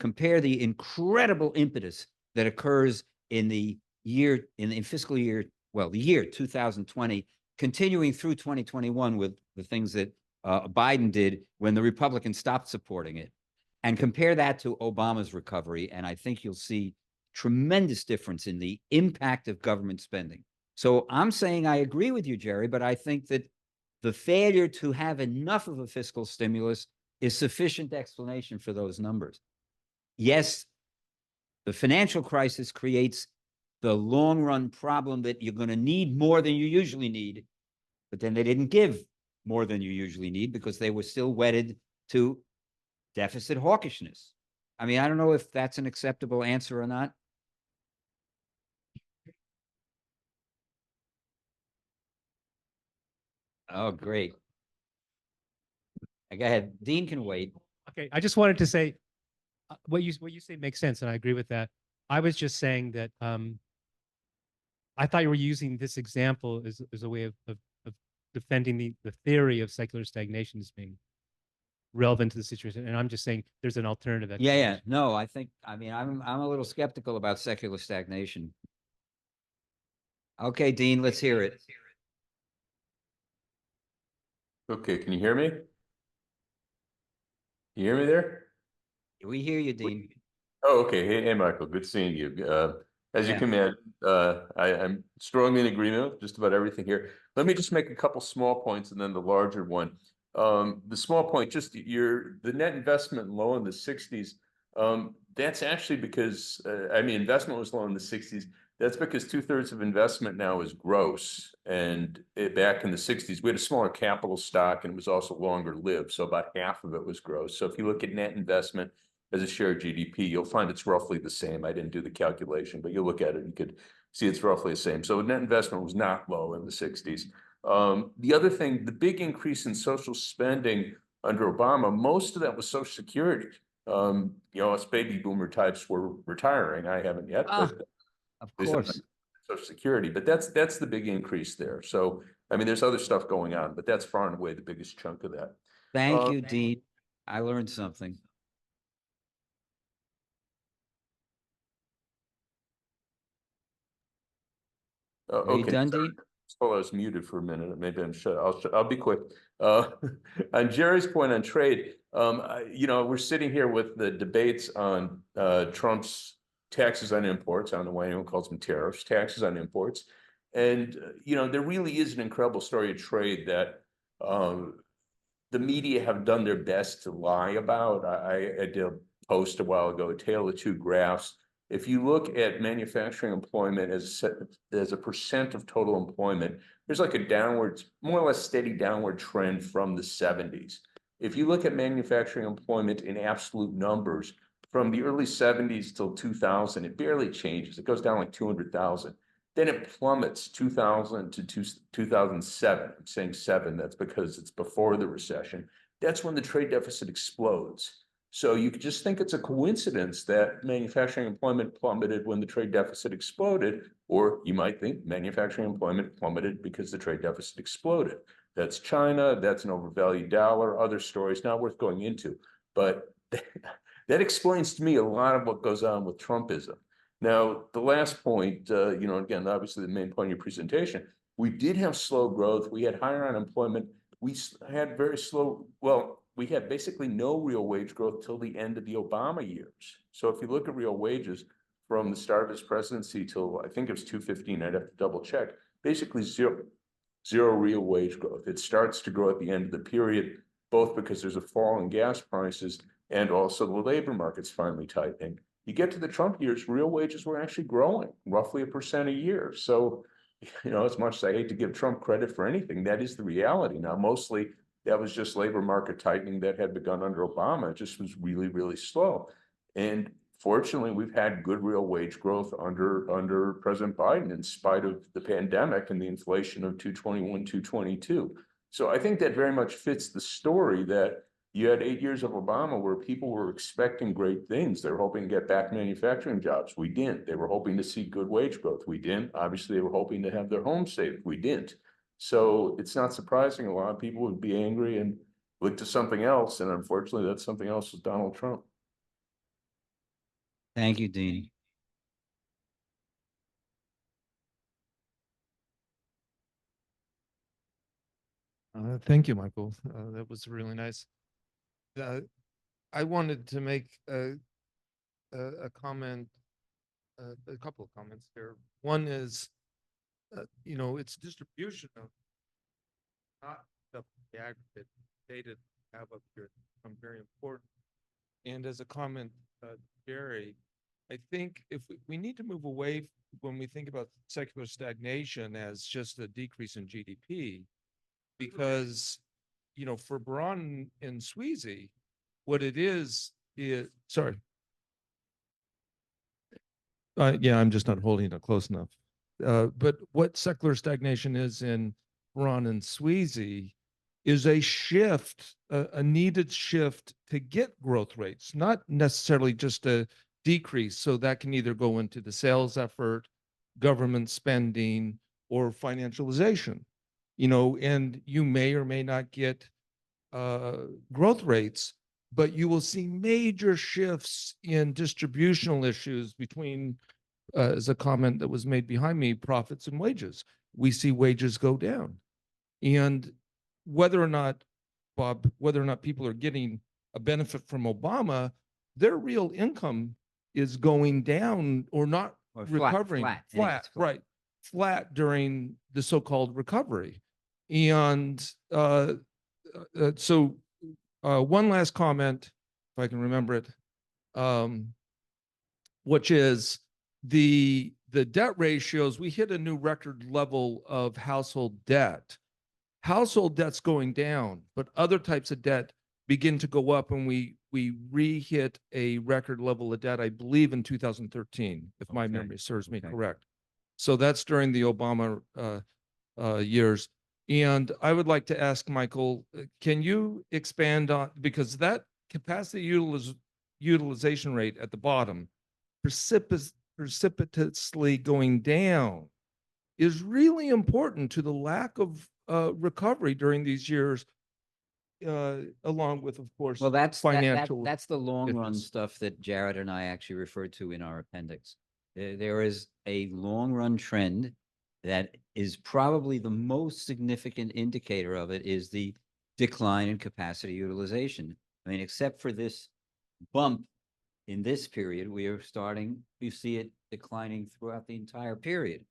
Compare the incredible impetus that occurs in the year, in fiscal year, well, the year 2020, continuing through 2021 with the things that Biden did when the Republicans stopped supporting it. And compare that to Obama's recovery, and I think you'll see tremendous difference in the impact of government spending. So I'm saying I agree with you, Jerry, but I think that the failure to have enough of a fiscal stimulus is sufficient explanation for those numbers. Yes, the financial crisis creates the long run problem that you're going to need more than you usually need, but then they didn't give more than you usually need because they were still wedded to deficit hawkishness. I mean, I don't know if that's an acceptable answer or not. Oh, great. Go ahead. Dean can wait. Okay, I just wanted to say what you say makes sense, and I agree with that. I was just saying that I thought you were using this example as a way of defending the theory of secular stagnation as being relevant to the situation. And I'm just saying there's an alternative explanation. Yeah. No, I think, I mean, I'm a little skeptical about secular stagnation. Okay, Dean, let's hear it. Okay, can you hear me? You hear me there? We hear you, Dean. Oh, okay. Hey, Michael, good seeing you. As you Yeah. can imagine, I'm strongly in agreement with just about everything here. Let me just make a couple small points and then the larger one. The small point, just the net investment low in the 60s. That's actually because, I mean, investment was low in the 60s. That's because 2/3 of investment now is gross. And back in the 60s, we had a smaller capital stock and it was also longer lived. So about half of it was gross. So if you look at net investment as a share of GDP, you'll find it's roughly the same. I didn't do the calculation, but you look at it, you could see it's roughly the same. So net investment was not low in the 60s. The other thing, the big increase in social spending under Obama, most of that was Social Security. You know, us baby boomer types were retiring. I haven't yet, but Of course. Social Security. But that's the big increase there. So I mean, there's other stuff going on, but that's far and away the biggest chunk of that. Thank you, Dean. I learned something. Are you Okay. done, Dean? Well, I was muted for a minute. Maybe I'm shut. I'll be quick. On Jerry's point on trade, you know, we're sitting here with the debates on Trump's taxes on imports. I don't know why anyone calls them tariffs, taxes on imports. And, you know, there really is an incredible story of trade that the media have done their best to lie about. I did post a while ago, Tale of Two Graphs. If you look at manufacturing employment as a percent of total employment, there's like a downward, more or less steady downward trend from the 70s. If you look at manufacturing employment in absolute numbers, from the early 70s till 2000, it barely changes. It goes down like 200,000. Then it plummets 2000 to 2007. I'm saying 7, that's because it's before the recession. That's when the trade deficit explodes. So you could just think it's a coincidence that manufacturing employment plummeted when the trade deficit exploded, or you might think manufacturing employment plummeted because the trade deficit exploded. That's China, that's an overvalued dollar, other stories not worth going into. But that explains to me a lot of what goes on with Trumpism. Now, the last point, again, obviously the main point of your presentation, we did have slow growth. We had higher unemployment. We had very slow, well, we had basically no real wage growth till the end of the Obama years. So if you look at real wages from the start of his presidency till I think it was 2015, I'd have to double check, basically zero real wage growth. It starts to grow at the end of the period, both because there's a fall in gas prices and also the labor market's finally tightening. You get to the Trump years, real wages were actually growing roughly 1% a year. So, as much as I hate to give Trump credit for anything, that is the reality. Now, mostly that was just labor market tightening that had begun under Obama. It just was really, really slow. And fortunately, we've had good real wage growth under President Biden in spite of the pandemic and the inflation of 221, 222. So I think that very much fits the story that you had 8 years of Obama where people were expecting great things. They were hoping to get back manufacturing jobs. We didn't. They were hoping to see good wage growth. We didn't. Obviously, they were hoping to have their homes saved. We didn't. So it's not surprising a lot of people would be angry and look to something else. And unfortunately, that something else was Donald Trump. Thank you, Dean. Thank you, Michael. That was really nice. I wanted to make a comment, a couple of comments here. One is, it's distribution of not the aggregate data we have up here become very important. And as a comment, Jerry, I think if we need to move away when we think about secular stagnation as just a decrease in GDP, because, for Braun and Sweezy, what it is sorry. Yeah, I'm just not holding it close enough. But what secular stagnation is in Braun and Sweezy is a shift, a needed shift to get growth rates, not necessarily just a decrease. So that can either go into the sales effort, government spending, or financialization, and you may or may not get growth rates, but you will see major shifts in distributional issues between, as a comment that was made behind me, profits and wages. We see wages go down. And whether or not, Bob, whether or not people are getting a benefit from Obama, their real income is going down or not Or recovering. flat, Right. Flat during the so-called recovery. And so one last comment, if I can remember it, which is the debt ratios. We hit a new record level of household debt. Household debt's going down, but other types of debt begin to go up, and we re-hit a record level of debt, I believe, in 2013, if my memory serves me correct. So that's during the Obama years. And I would like to ask Michael, can you expand on, because that capacity utilization rate at the bottom, precipitously going down, is really important to the lack of recovery during these years, along with, of course, Well, that's financial. that's the long run issues. stuff that Jared and I actually referred to in our appendix. There is a long run trend that is probably the most significant indicator of it is the decline in capacity utilization. I mean, except for this bump in this period, we see it declining throughout the entire period.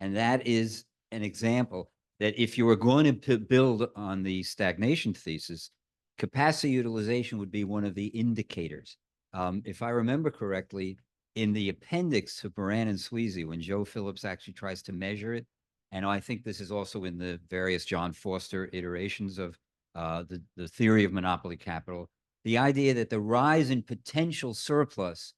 And that is an example that if you were going to build on the stagnation thesis, capacity utilization would be one of the indicators. If I remember correctly, in the appendix to Moran and Sweezy, when Joe Phillips actually tries to measure it, and I think this is also in the various John Foster iterations of the theory of monopoly capital, the idea that the rise in potential surplus,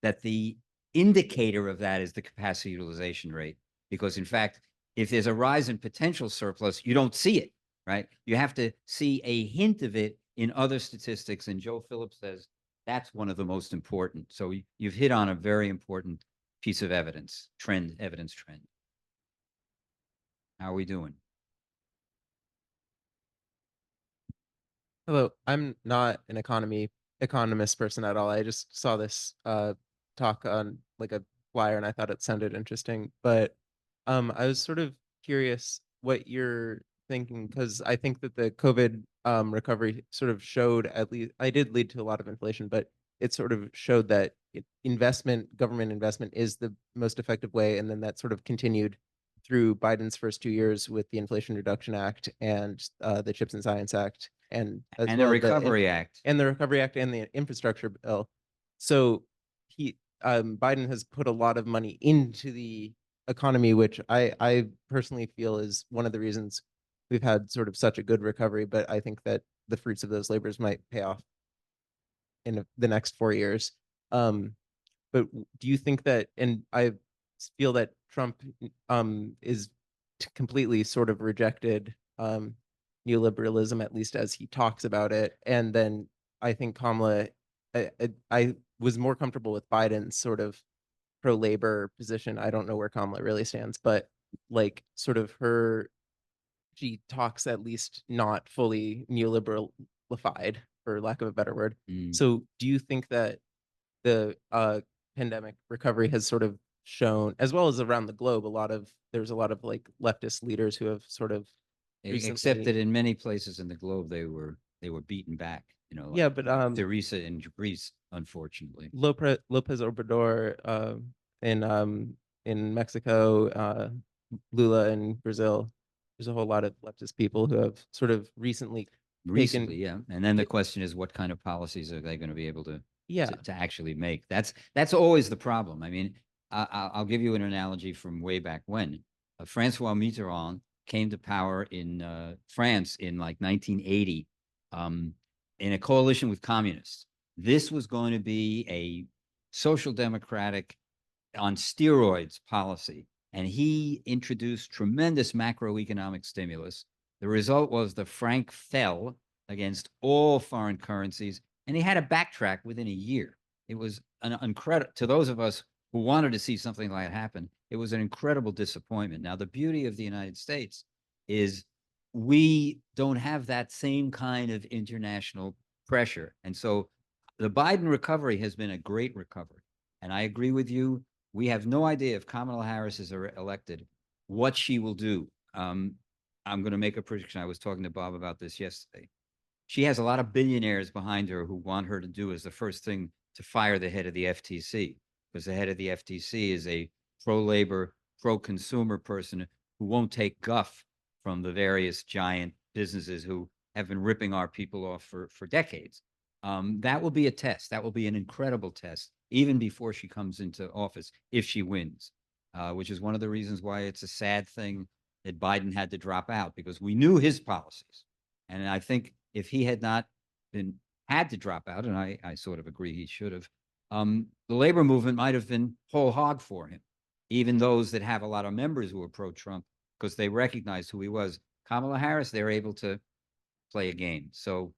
that the indicator of that is the capacity utilization rate. Because in fact, if there's a rise in potential surplus, you don't see it, right? You have to see a hint of it in other statistics. And Joe Phillips says that's one of the most important. So you've hit on a very important piece of evidence, evidence trend. How are we doing? Hello, I'm not an economist person at all. I just saw this talk on like a flyer and I thought it sounded interesting. But I was sort of curious what you're thinking, because I think that the COVID recovery sort of showed, at least I did lead to a lot of inflation, but it sort of showed that government investment is the most effective way. And then that sort of continued through Biden's first 2 years with the Inflation Reduction Act and the Chips and Science Act, and as And well the as Recovery Act. and the Recovery Act and the infrastructure bill. So Biden has put a lot of money into the economy, which I personally feel is one of the reasons we've had sort of such a good recovery. But I think that the fruits of those labors might pay off in the next 4 years. But do you think that, and I feel that Trump is completely sort of rejected neoliberalism, at least as he talks about it. And then I think Kamala, I was more comfortable with Biden's sort of pro-labor position. I don't know where Kamala really stands, but like sort of she talks at least not fully neoliberalified, for lack of a better word. Mm. So do you think that the pandemic recovery has sort of shown, as well as around the globe, there's a lot of like leftist leaders who have sort of Except that in many places in the globe, they were beaten back, like yeah, but Teresa in Greece, unfortunately. Lopez Obrador in Mexico, Lula in Brazil. There's a whole lot of leftist people who have sort of recently, Yeah. And then the question is, what kind of policies are they going to be able to yeah, to actually make? That's always the problem. I mean, I'll give you an analogy from way back when. Francois Mitterrand came to power in France in like 1980 in a coalition with communists. This was going to be a social democratic on steroids policy. And he introduced tremendous macroeconomic stimulus. The result was the franc fell against all foreign currencies, and he had to backtrack within a year. It was an incredible, to those of us who wanted to see something like it happen, it was an incredible disappointment. Now, the beauty of the United States is we don't have that same kind of international pressure. And so the Biden recovery has been a great recovery. And I agree with you. We have no idea if Kamala Harris is elected, what she will do. I'm going to make a prediction. I was talking to Bob about this yesterday. She has a lot of billionaires behind her who want her to do as the first thing to fire the head of the FTC, because the head of the FTC is a pro-labor, pro-consumer person who won't take guff from the various giant businesses who have been ripping our people off for decades. That will be a test. That will be an incredible test, even before she comes into office, if she wins, which is one of the reasons why it's a sad thing that Biden had to drop out, because we knew his policies. And I think if he had not had to drop out, and I sort of agree he should have, the labor movement might have been whole hog for him, even those that have a lot of members who are pro-Trump, because they recognized who he was. Kamala Harris, they're able to play a game. So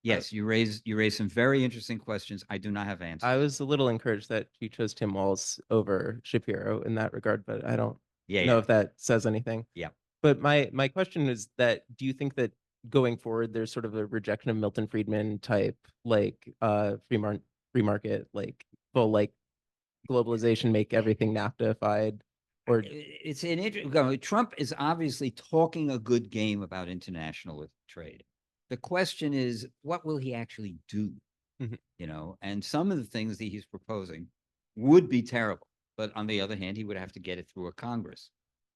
yes, you raise some very interesting questions. I do not have answers. I was a little encouraged that she chose Tim Walz over Shapiro in that regard, but I don't know if that says anything. Yeah. But my question is that, do you think that going forward, there's sort of a rejection of Milton Friedman type, like free market, like full like globalization, make everything NAFTA-ified? Or it's an interesting. Trump is obviously talking a good game about international trade. The question is, what will he actually do? Mhm. And some of the things that he's proposing would be terrible, but on the other hand, he would have to get it through a Congress.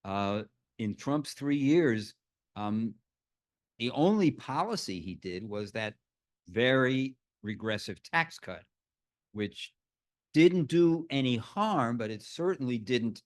In Trump's 3 years, the only policy he did was that very regressive tax cut, which didn't do any harm, but it certainly didn't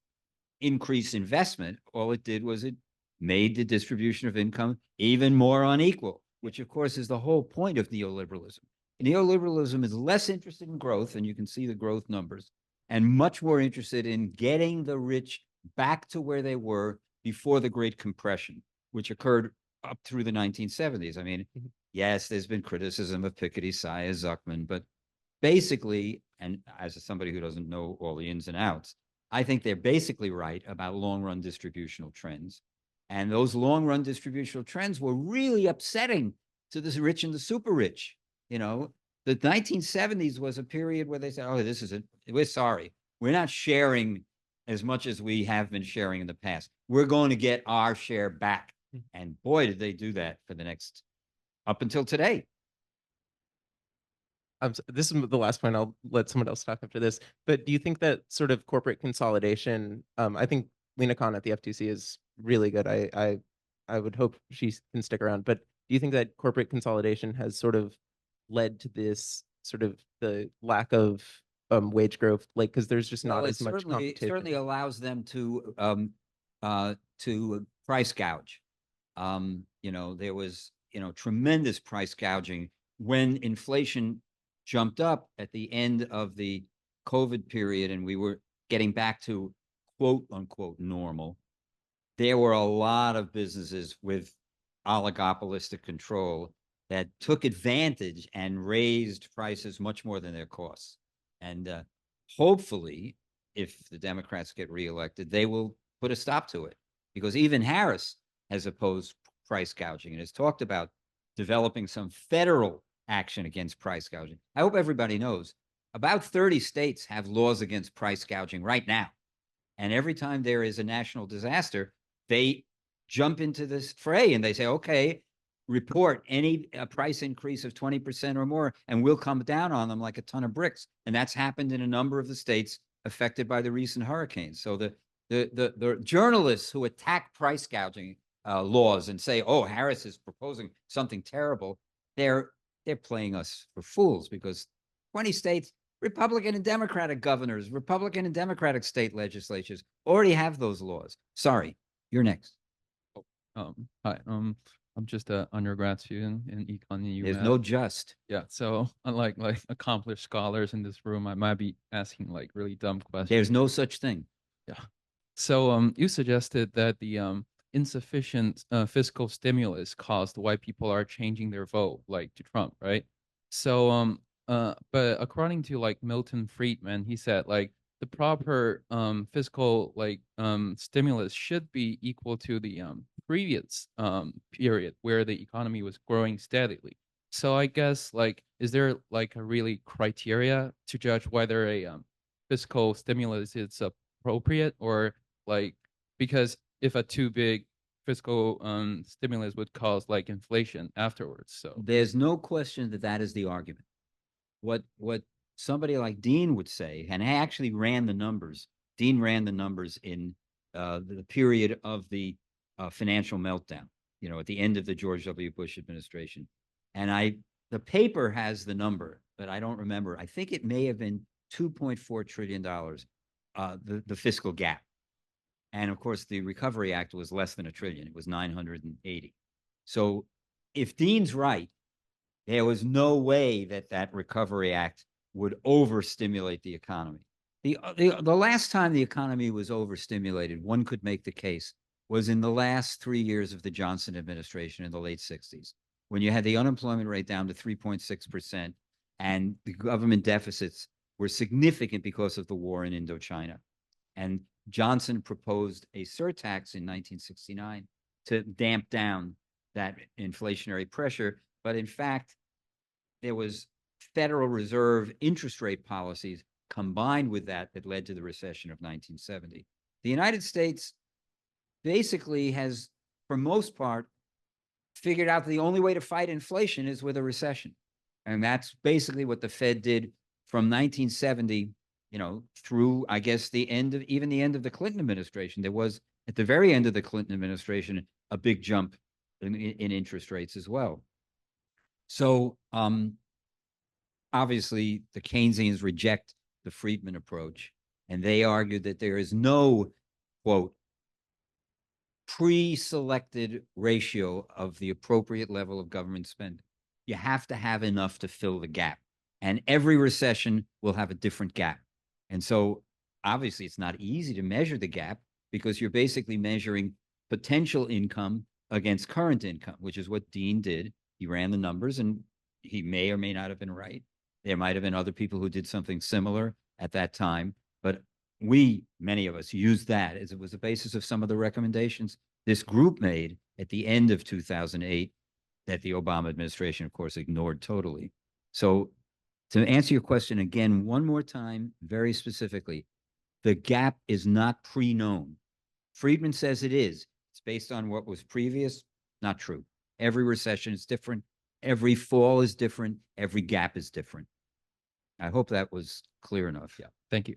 increase investment. All it did was it made the distribution of income even more unequal, which of course is the whole point of neoliberalism. Neoliberalism is less interested in growth, and you can see the growth numbers, and much more interested in getting the rich back to where they were before the Great Compression, which occurred up through the 1970s. I mean, yes, there's been criticism of Piketty, Saya, Zuckman, but basically, and as somebody who doesn't know all the ins and outs, I think they're basically right about long-run distributional trends. And those long-run distributional trends were really upsetting to the rich and the super rich. You know, the 1970s was a period where they said, oh, this is we're sorry. We're not sharing as much as we have been sharing in the past. We're going to get our share back. And boy, did they do that for the next, up until today. This is the last point. I'll let someone else talk after this. But do you think that sort of corporate consolidation? I think Lena Khan at the FTC is really good. I would hope she can stick around. But do you think that corporate consolidation has sort of led to this sort of the lack of wage growth? Like, because there's just not as much competition. It certainly allows them to price gouge. You know, there was, you know, tremendous price gouging when inflation jumped up at the end of the COVID period and we were getting back to quote unquote normal. There were a lot of businesses with oligopolistic control that took advantage and raised prices much more than their costs. And hopefully, if the Democrats get reelected, they will put a stop to it, because even Harris has opposed price gouging and has talked about developing some federal action against price gouging. I hope everybody knows about 30 states have laws against price gouging right now. And every time there is a national disaster, they jump into this fray and they say, okay, report any price increase of 20% or more, and we'll come down on them like a ton of bricks. And that's happened in a number of the states affected by the recent hurricanes. So the journalists who attack price gouging laws and say, oh, Harris is proposing something terrible, they're playing us for fools, because 20 states, Republican and Democratic governors, Republican and Democratic state legislatures already have those laws. Sorry, you're next. Hi, I'm just an undergrad student in econ in UMass. There's no just. Yeah, so unlike like accomplished scholars in this room, I might be asking like really dumb questions. There's no such thing. Yeah. So you suggested that the insufficient fiscal stimulus caused why people are changing their vote, like to Trump, right? So but according to like Milton Friedman, he said like the proper fiscal like stimulus should be equal to the previous period where the economy was growing steadily. So I guess like, is there like a really criteria to judge whether a fiscal stimulus is appropriate, or like, because if a too big fiscal stimulus would cause like inflation afterwards? So there's no question that that is the argument. What somebody like Dean would say, and I actually ran the numbers. Dean ran the numbers in the period of the financial meltdown, you know, at the end of the George W. Bush administration. And the paper has the number, but I don't remember. I think it may have been $2.4 trillion, the fiscal gap. And of course, the Recovery Act was less than $1 trillion. It was 980. So if Dean's right, there was no way that that Recovery Act would overstimulate the economy. The last time the economy was overstimulated, one could make the case, was in the last 3 years of the Johnson administration in the late 60s, when you had the unemployment rate down to 3.6%, and the government deficits were significant because of the war in Indochina. And Johnson proposed a surtax in 1969 to damp down that inflationary pressure. But in fact, there was Federal Reserve interest rate policies combined with that led to the recession of 1970. The United States basically has, for most part, figured out the only way to fight inflation is with a recession. And that's basically what the Fed did from 1970, you know, through, I guess, the end of the Clinton administration. There was, at the very end of the Clinton administration, a big jump in interest rates as well. So obviously the Keynesians reject the Friedman approach, and they argued that there is no, quote, pre-selected ratio of the appropriate level of government spending. You have to have enough to fill the gap. And every recession will have a different gap. And so obviously it's not easy to measure the gap because you're basically measuring potential income against current income, which is what Dean did. He ran the numbers and he may or may not have been right. There might have been other people who did something similar at that time, but many of us used that as it was the basis of some of the recommendations this group made at the end of 2008 that the Obama administration, of course, ignored totally. So to answer your question again, one more time, very specifically, the gap is not pre-known. Friedman says it is. It's based on what was previous. Not true. Every recession is different. Every fall is different. Every gap is different. I hope that was clear enough. Yeah. Thank you.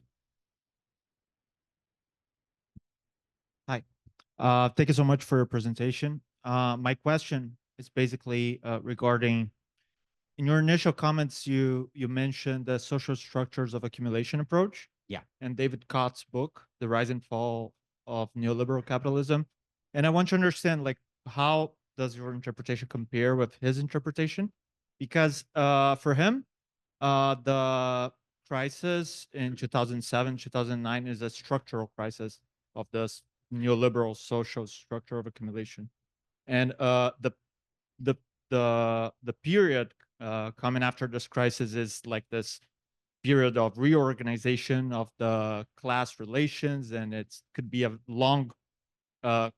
Thank you so much for your presentation. My question is basically regarding, in your initial comments, you mentioned the social structures of accumulation approach. Yeah. And David Cott's book, The Rise and Fall of Neoliberal Capitalism. And I want to understand, like, how does your interpretation compare with his interpretation? Because for him, the crisis in 2007, 2009 is a structural crisis of this neoliberal social structure of accumulation, and the period coming after this crisis is like this period of reorganization of the class relations, and it could be a long a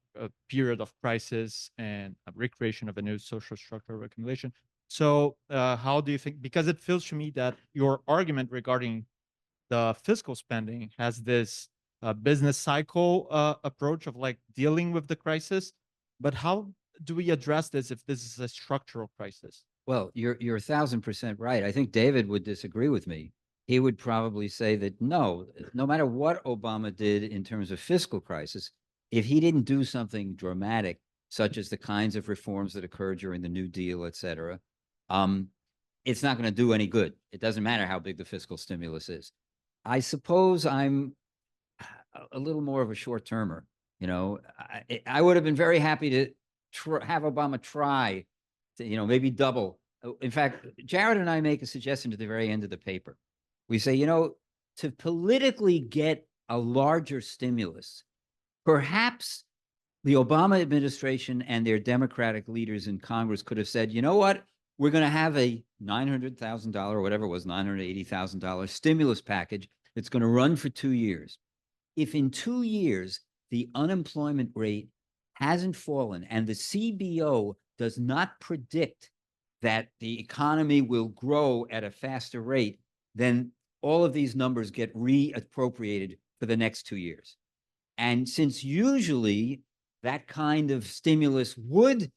period of crisis and a recreation of a new social structure of accumulation. So how do you think, because it feels to me that your argument regarding the fiscal spending has this business cycle approach of like dealing with the crisis, but how do we address this if this is a structural crisis? Well, you're 1,000% right. I think David would disagree with me. He would probably say that no matter what Obama did in terms of fiscal crisis, if he didn't do something dramatic, such as the kinds of reforms that occurred during the New Deal, et cetera, it's not going to do any good. It doesn't matter how big the fiscal stimulus is. I suppose I'm a little more of a short-termer. You know, I would have been very happy to have Obama try to, maybe double. In fact, Jared and I make a suggestion to the very end of the paper. We say, to politically get a larger stimulus, perhaps the Obama administration and their Democratic leaders in Congress could have said, you know what? We're going to have a $900,000 or whatever it was, $980,000 stimulus package that's going to run for 2 years. If in 2 years, the unemployment rate hasn't fallen and the CBO does not predict that the economy will grow at a faster rate, then all of these numbers get reappropriated for the next 2 years. And since usually that kind of stimulus would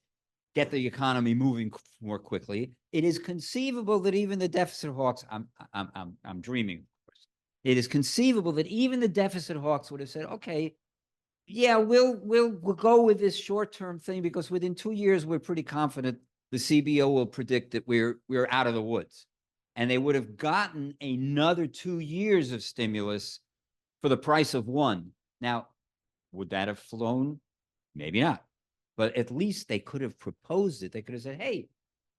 get the economy moving more quickly, it is conceivable that even the deficit hawks, I'm dreaming, of course. It is conceivable that even the deficit hawks would have said, okay, yeah, we'll go with this short-term thing because within 2 years, we're pretty confident the CBO will predict that we're out of the woods. And they would have gotten another 2 years of stimulus for the price of one. Now, would that have flown? Maybe not. But at least they could have proposed it. They could have said, hey,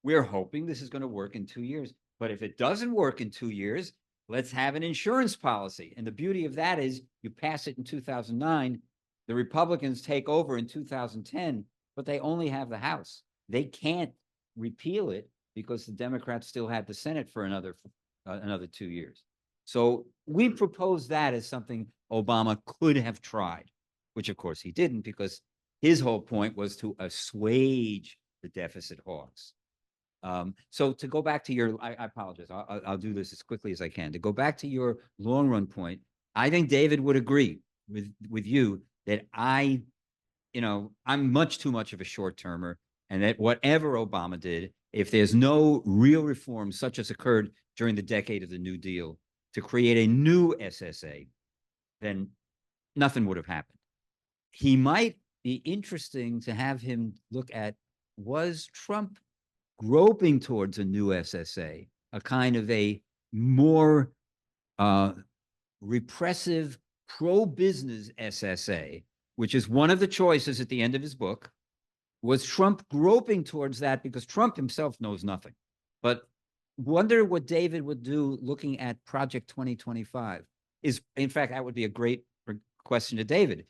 we're hoping this is going to work in 2 years. But if it doesn't work in 2 years, let's have an insurance policy. And the beauty of that is you pass it in 2009, the Republicans take over in 2010, but they only have the House. They can't repeal it because the Democrats still had the Senate for another 2 years. So we proposed that as something Obama could have tried, which of course he didn't, because his whole point was to assuage the deficit hawks. So to go back to your, I apologize, I'll do this as quickly as I can. To go back to your long run point, I think David would agree with you that I'm much too much of a short termer, and that whatever Obama did, if there's no real reform such as occurred during the decade of the New Deal to create a new SSA, then nothing would have happened. He might be interesting to have him look at, was Trump groping towards a new SSA a kind of a more repressive, pro-business SSA, which is one of the choices at the end of his book, was Trump groping towards that because Trump himself knows nothing. But wonder what David would do looking at Project 2025. Is, in fact, that would be a great question to David.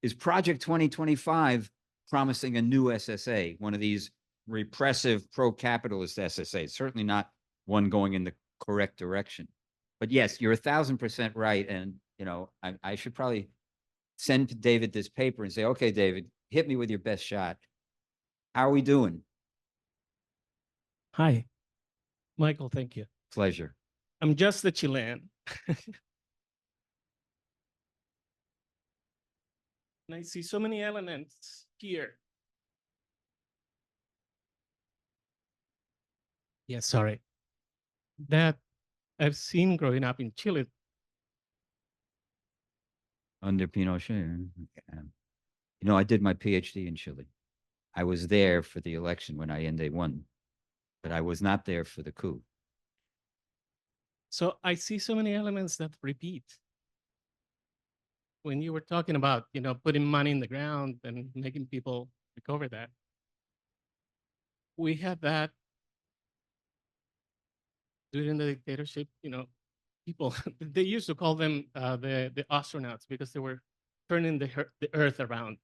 Is Project 2025 promising a new SSA, one of these repressive pro-capitalist SSAs? Certainly not one going in the correct direction. But yes, you're 1,000% right. And, you know, I should probably send David this paper and say, okay, David, hit me with your best shot. How are we doing? Hi, Michael, thank you. Pleasure. I'm just a Chilean. And I see so many elements here. Yeah, sorry. That I've seen growing up in Chile. Under Pinochet. You know, I did my PhD in Chile. I was there for the election when Allende won, but I was not there for the coup. So I see so many elements that repeat. When you were talking about, you know, putting money in the ground and making people recover that, we had that during the dictatorship. You know, people they used to call them the astronauts because they were turning the earth around.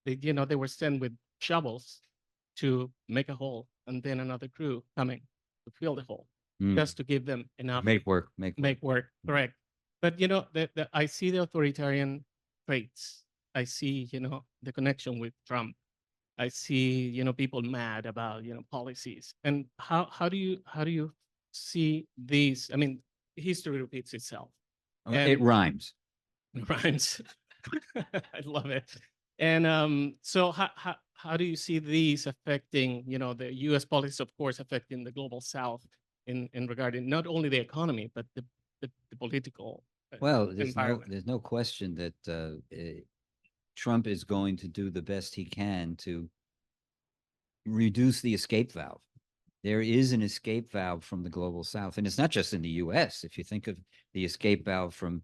They, you know, they were sent with shovels to make a hole, and then another crew coming to fill the hole, just to give them enough Make work. correct. But you know, I see the authoritarian traits. I see, you know, the connection with Trump. I see, you know, people mad about, you know, policies. And how do you see these? I mean, history repeats itself. It rhymes. It rhymes. I love it. And so how do you see these affecting, you know, the U.S. policies, of course, affecting the global South in regarding not only the economy but the political Well, environment? there's no question that Trump is going to do the best he can to reduce the escape valve. There is an escape valve from the global South, and it's not just in the U.S. If you think of the escape valve from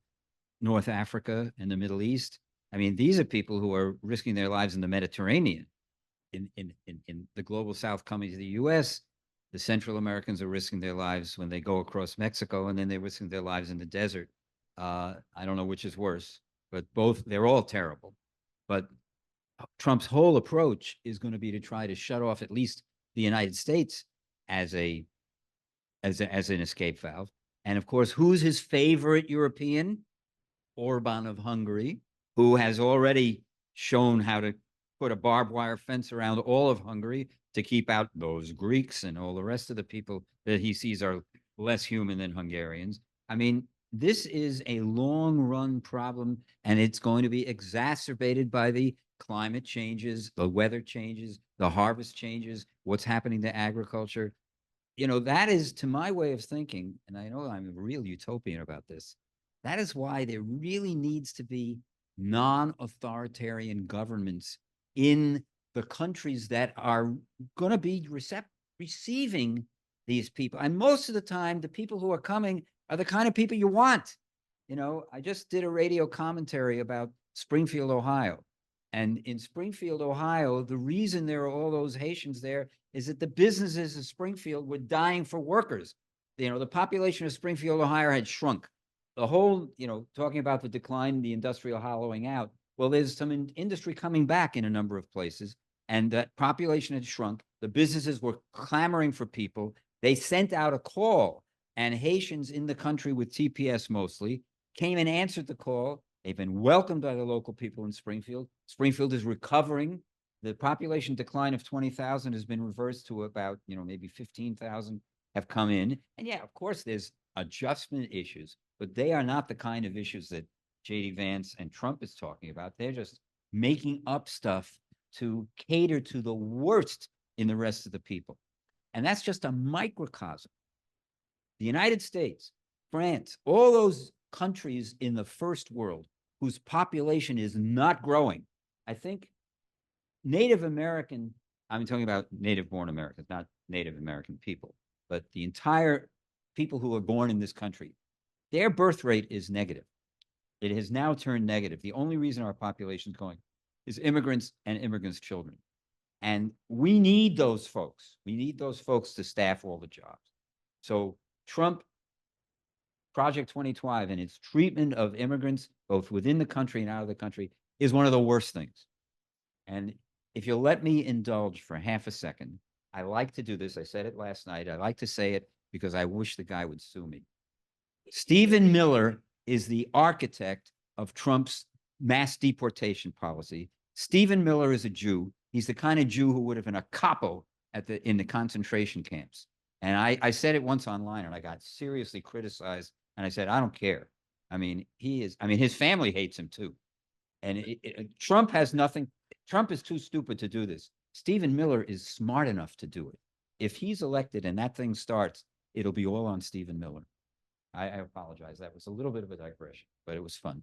North Africa and the Middle East, I mean, these are people who are risking their lives in the Mediterranean. In the global South coming to the U.S., the Central Americans are risking their lives when they go across Mexico, and then they're risking their lives in the desert. I don't know which is worse, but both, they're all terrible. But Trump's whole approach is going to be to try to shut off at least the United States as an escape valve. And of course, who's his favorite European? Orban of Hungary, who has already shown how to put a barbed wire fence around all of Hungary to keep out those Greeks and all the rest of the people that he sees are less human than Hungarians. I mean, this is a long run problem, and it's going to be exacerbated by the climate changes, the weather changes, the harvest changes, what's happening to agriculture. You know, that is, to my way of thinking, and I know I'm a real utopian about this, that is why there really needs to be non-authoritarian governments in the countries that are going to be receiving these people. And most of the time, the people who are coming are the kind of people you want. You know, I just did a radio commentary about Springfield, Ohio. And in Springfield, Ohio, the reason there are all those Haitians there is that the businesses of Springfield were dying for workers. You know, the population of Springfield, Ohio had shrunk. The whole, you know, talking about the decline, the industrial hollowing out. Well, there's some industry coming back in a number of places, and that population had shrunk. The businesses were clamoring for people. They sent out a call, and Haitians in the country with TPS mostly came and answered the call. They've been welcomed by the local people in Springfield. Springfield is recovering. The population decline of 20,000 has been reversed to about, you know, maybe 15,000 have come in. And yeah, of course, there's adjustment issues, but they are not the kind of issues that J.D. Vance and Trump is talking about. They're just making up stuff to cater to the worst in the rest of the people. And that's just a microcosm. The United States, France, all those countries in the first world whose population is not growing. I think Native American, I'm talking about native born Americans, not Native American people, but the entire people who are born in this country, their birth rate is negative. It has now turned negative. The only reason our population is going is immigrants and immigrants' children. And we need those folks. We need those folks to staff all the jobs. So Trump, Project 2012 and its treatment of immigrants, both within the country and out of the country, is one of the worst things. And if you'll let me indulge for half a second, I like to do this. I said it last night. I like to say it because I wish the guy would sue me. Stephen Miller is the architect of Trump's mass deportation policy. Stephen Miller is a Jew. He's the kind of Jew who would have been a capo in the concentration camps. And I said it once online and I got seriously criticized. And I said, I don't care. I mean, his family hates him too. And Trump has nothing. Trump is too stupid to do this. Stephen Miller is smart enough to do it. If he's elected and that thing starts, it'll be all on Stephen Miller. I apologize. That was a little bit of a digression, but it was fun.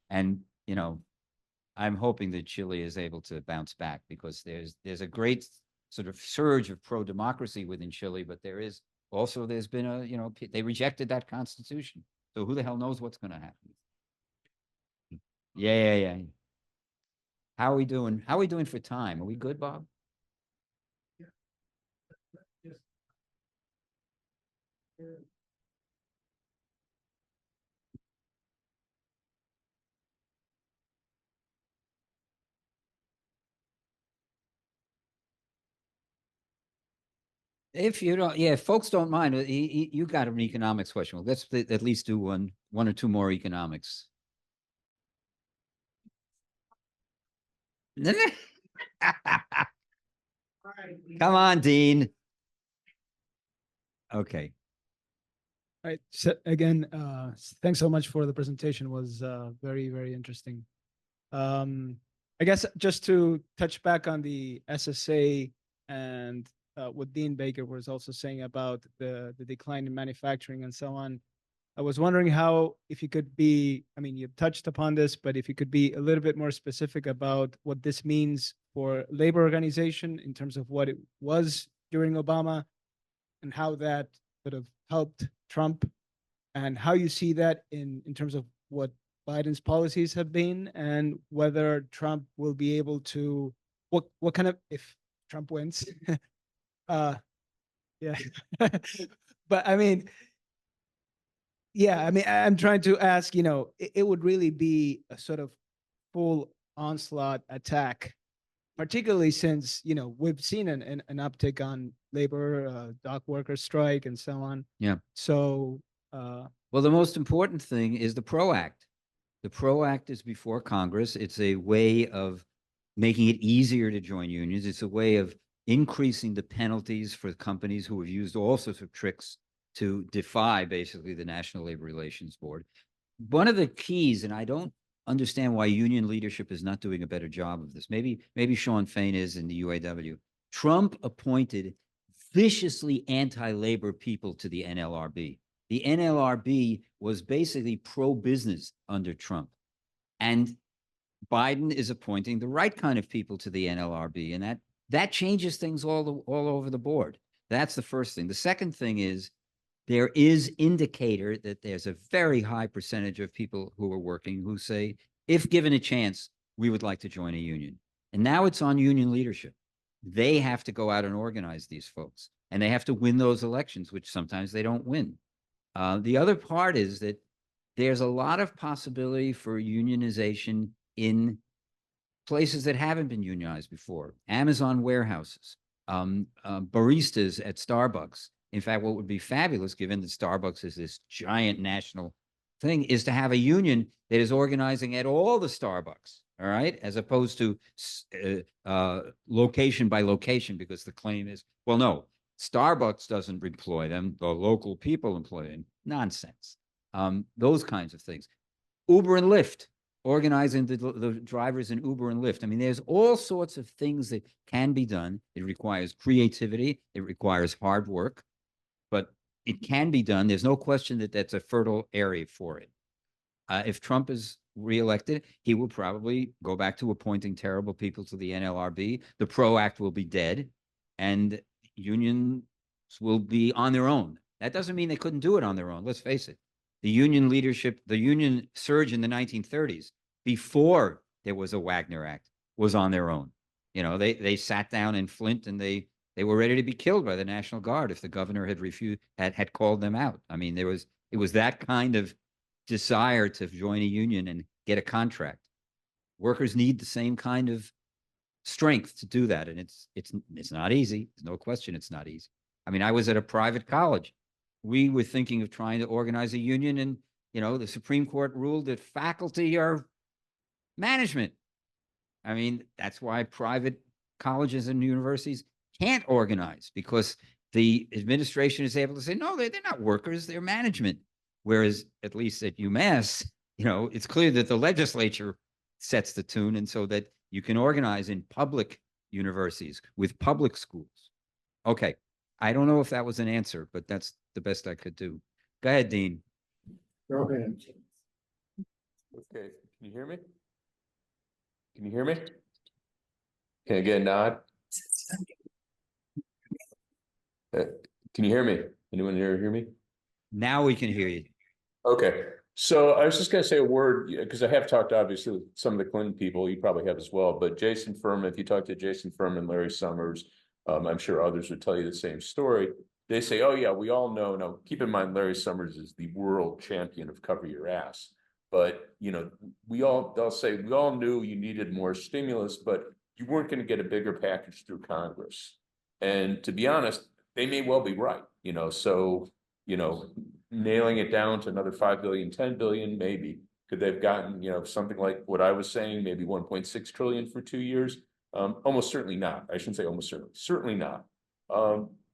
And, you know, I'm hoping that Chile is able to bounce back because there's a great sort of surge of pro-democracy within Chile, but there's been a, you know, they rejected that constitution. So who the hell knows what's going to happen? Yeah. How are we doing? How are we doing for time? Are we good, Bob? If you don't, if folks don't mind, you got an economics question. Well, let's at least do one or two more economics. Come on, Dean. Okay. All right. So again, thanks so much for the presentation. It was very, very interesting. I guess just to touch back on the SSA and what Dean Baker was also saying about the decline in manufacturing and so on. I was wondering how, if you could be, I mean, you touched upon this, but if you could be a little bit more specific about what this means for labor organization in terms of what it was during Obama and how that sort of helped Trump and how you see that in terms of what Biden's policies have been and whether Trump will be able to, what kind of, if Trump wins, yeah, but I mean, yeah, I mean, I'm trying to ask, you know, it would really be a sort of full onslaught attack, particularly since, you know, we've seen an uptick on labor, dock workers strike and so on. Yeah. So, well, the most important thing is the PRO Act. The PRO Act is before Congress. It's a way of making it easier to join unions. It's a way of increasing the penalties for companies who have used all sorts of tricks to defy basically the National Labor Relations Board. One of the keys, and I don't understand why union leadership is not doing a better job of this. Maybe Sean Fain is in the UAW. Trump appointed viciously anti-labor people to the NLRB. The NLRB was basically pro-business under Trump. And Biden is appointing the right kind of people to the NLRB. And that changes things all over the board. That's the first thing. The second thing is there is indicator that there's a very high percentage of people who are working who say, if given a chance, we would like to join a union. And now it's on union leadership. They have to go out and organize these folks. And they have to win those elections, which sometimes they don't win. The other part is that there's a lot of possibility for unionization in places that haven't been unionized before. Amazon warehouses, baristas at Starbucks. In fact, what would be fabulous, given that Starbucks is this giant national thing, is to have a union that is organizing at all the Starbucks, all right, as opposed to location by location, because the claim is, well, no, Starbucks doesn't employ them, the local people employ them. Nonsense. Those kinds of things. Uber and Lyft, organizing the drivers in Uber and Lyft. I mean, there's all sorts of things that can be done. It requires creativity. It requires hard work. But it can be done. There's no question that that's a fertile area for it. If Trump is reelected, he will probably go back to appointing terrible people to the NLRB. The PRO Act will be dead, and unions will be on their own. That doesn't mean they couldn't do it on their own. Let's face it. The union leadership, the union surge in the 1930s, before there was a Wagner Act, was on their own. You know, they sat down in Flint and they were ready to be killed by the National Guard if the governor had refused, had called them out. I mean, it was that kind of desire to join a union and get a contract. Workers need the same kind of strength to do that, and it's not easy. There's no question it's not easy. I mean, I was at a private college. We were thinking of trying to organize a union, and the Supreme Court ruled that faculty are management. I mean, that's why private colleges and universities can't organize, because the administration is able to say, no, they're not workers, they're management. Whereas at least at UMass, it's clear that the legislature sets the tune, and so that you can organize in public universities with public schools. Okay. I don't know if that was an answer, but that's the best I could do. Go ahead, Dean. Go ahead. Okay, can you hear me? Can you hear me? Can I get a nod? Can you hear me? Anyone here hear me? Now we can hear you. Okay, so I was just going to say a word, because I have talked obviously with some of the Clinton people, you probably have as well, but Jason Furman, if you talk to Jason Furman, Larry Summers, I'm sure others would tell you the same story. They say, oh yeah, we all know. Now, keep in mind, Larry Summers is the world champion of cover your ass. But, they'll say, we all knew you needed more stimulus, but you weren't going to get a bigger package through Congress. And to be honest, they may well be right, so, nailing it down to another 5 billion, 10 billion, maybe. Could they've gotten, something like what I was saying, maybe 1.6 trillion for 2 years? Almost certainly not. I shouldn't say almost certainly not.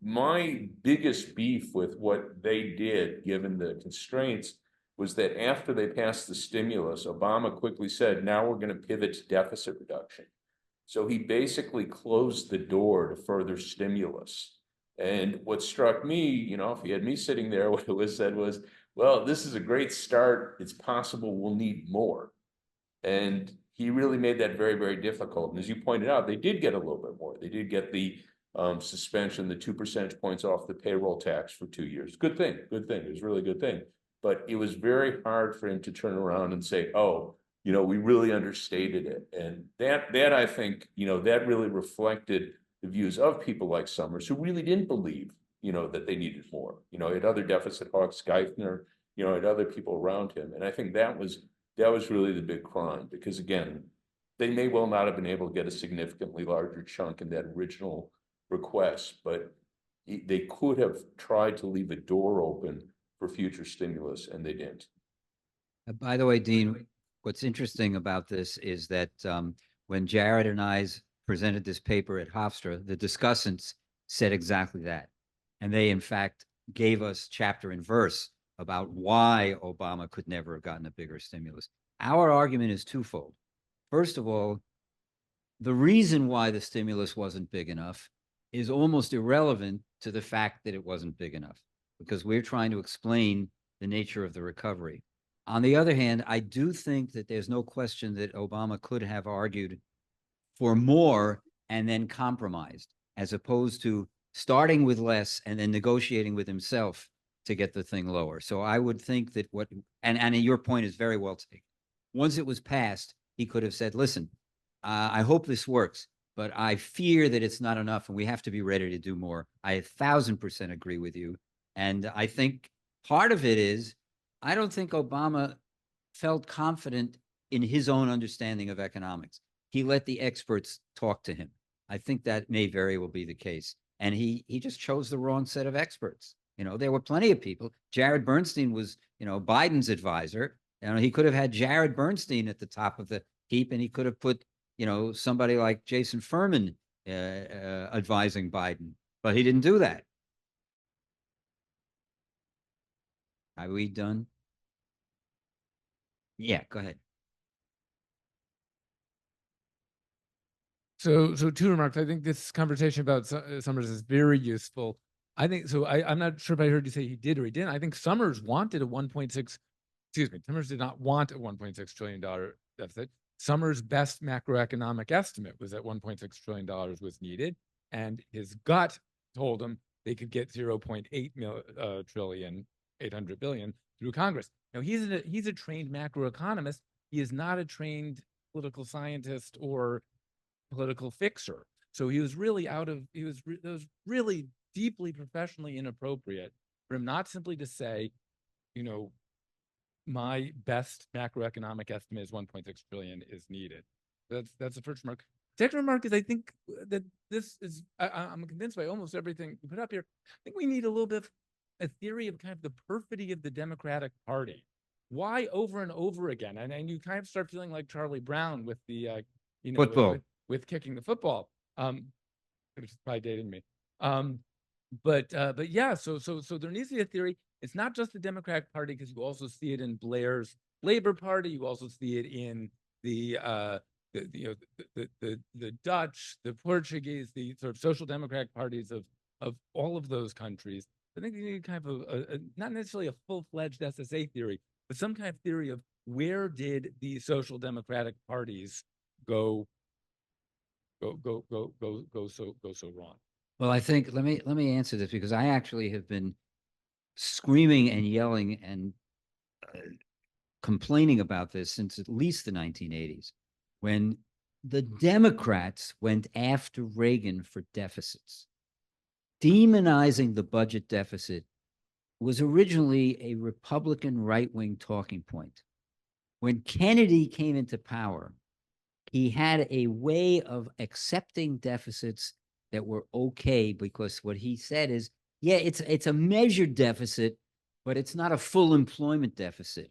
My biggest beef with what they did, given the constraints, was that after they passed the stimulus, Obama quickly said, now we're going to pivot to deficit reduction. So he basically closed the door to further stimulus. And what struck me, if he had me sitting there, what it was said was, well, this is a great start. It's possible we'll need more. And he really made that very, very difficult. And as you pointed out, they did get a little bit more. They did get the suspension, the 2 percentage points off the payroll tax for 2 years. Good thing. It was a really good thing. But it was very hard for him to turn around and say, oh, we really understated it. And that I think, that really reflected the views of people like Summers, who really didn't believe, that they needed more. Had other deficit hawks, Geithner, had other people around him. And I think that was really the big crime, because again, they may well not have been able to get a significantly larger chunk in that original request, but they could have tried to leave a door open for future stimulus, and they didn't. By the way, Dean, what's interesting about this is that when Jared and I presented this paper at Hofstra, the discussants said exactly that. And they, in fact, gave us chapter and verse about why Obama could never have gotten a bigger stimulus. Our argument is twofold. First of all, the reason why the stimulus wasn't big enough is almost irrelevant to the fact that it wasn't big enough, because we're trying to explain the nature of the recovery. On the other hand, I do think that there's no question that Obama could have argued for more and then compromised, as opposed to starting with less and then negotiating with himself to get the thing lower. So I would think that and your point is very well taken. Once it was passed, he could have said, listen, I hope this works, but I fear that it's not enough and we have to be ready to do more. I 1,000% agree with you. And I think part of it is, I don't think Obama felt confident in his own understanding of economics. He let the experts talk to him. I think that may very well be the case. And he just chose the wrong set of experts. There were plenty of people. Jared Bernstein was, Biden's advisor. He could have had Jared Bernstein at the top of the heap, and he could have put, somebody like Jason Furman advising Biden, but he didn't do that. Are we done? Yeah, go ahead. So 2 remarks. I think this conversation about Summers is very useful. I think so. I'm not sure if I heard you say he did or he didn't. I think Summers wanted a 1.6. Excuse me. Summers did not want a $1.6 trillion deficit. Summers' best macroeconomic estimate was that $1.6 trillion was needed, and his gut told him they could get 0.8 trillion, 800 billion through Congress. Now he's a trained macroeconomist. He is not a trained political scientist or political fixer. So he was really it was really deeply professionally inappropriate for him not simply to say, you know, my best macroeconomic estimate is 1.6 trillion is needed. That's the first remark. Second remark is I think that this is, I'm convinced by almost everything you put up here. I think we need a little bit of a theory of kind of the perfidy of the Democratic Party. Why over and over again? And you kind of start feeling like Charlie Brown with the, you know, Football. with kicking the football. Which is probably dating me. But yeah, so there needs to be a theory. It's not just the Democratic Party, because you also see it in Blair's Labor Party. You also see it in the Dutch, the Portuguese, the sort of social democratic parties of all of those countries. I think you need kind of a not necessarily a full-fledged SSA theory, but some kind of theory of where did the social democratic parties go so wrong. Well, I think let me answer this, because I actually have been screaming and yelling and complaining about this since at least the 1980s, when the Democrats went after Reagan for deficits. Demonizing the budget deficit was originally a Republican right-wing talking point. When Kennedy came into power, he had a way of accepting deficits that were okay, because what he said is, yeah, it's a measured deficit, but it's not a full employment deficit.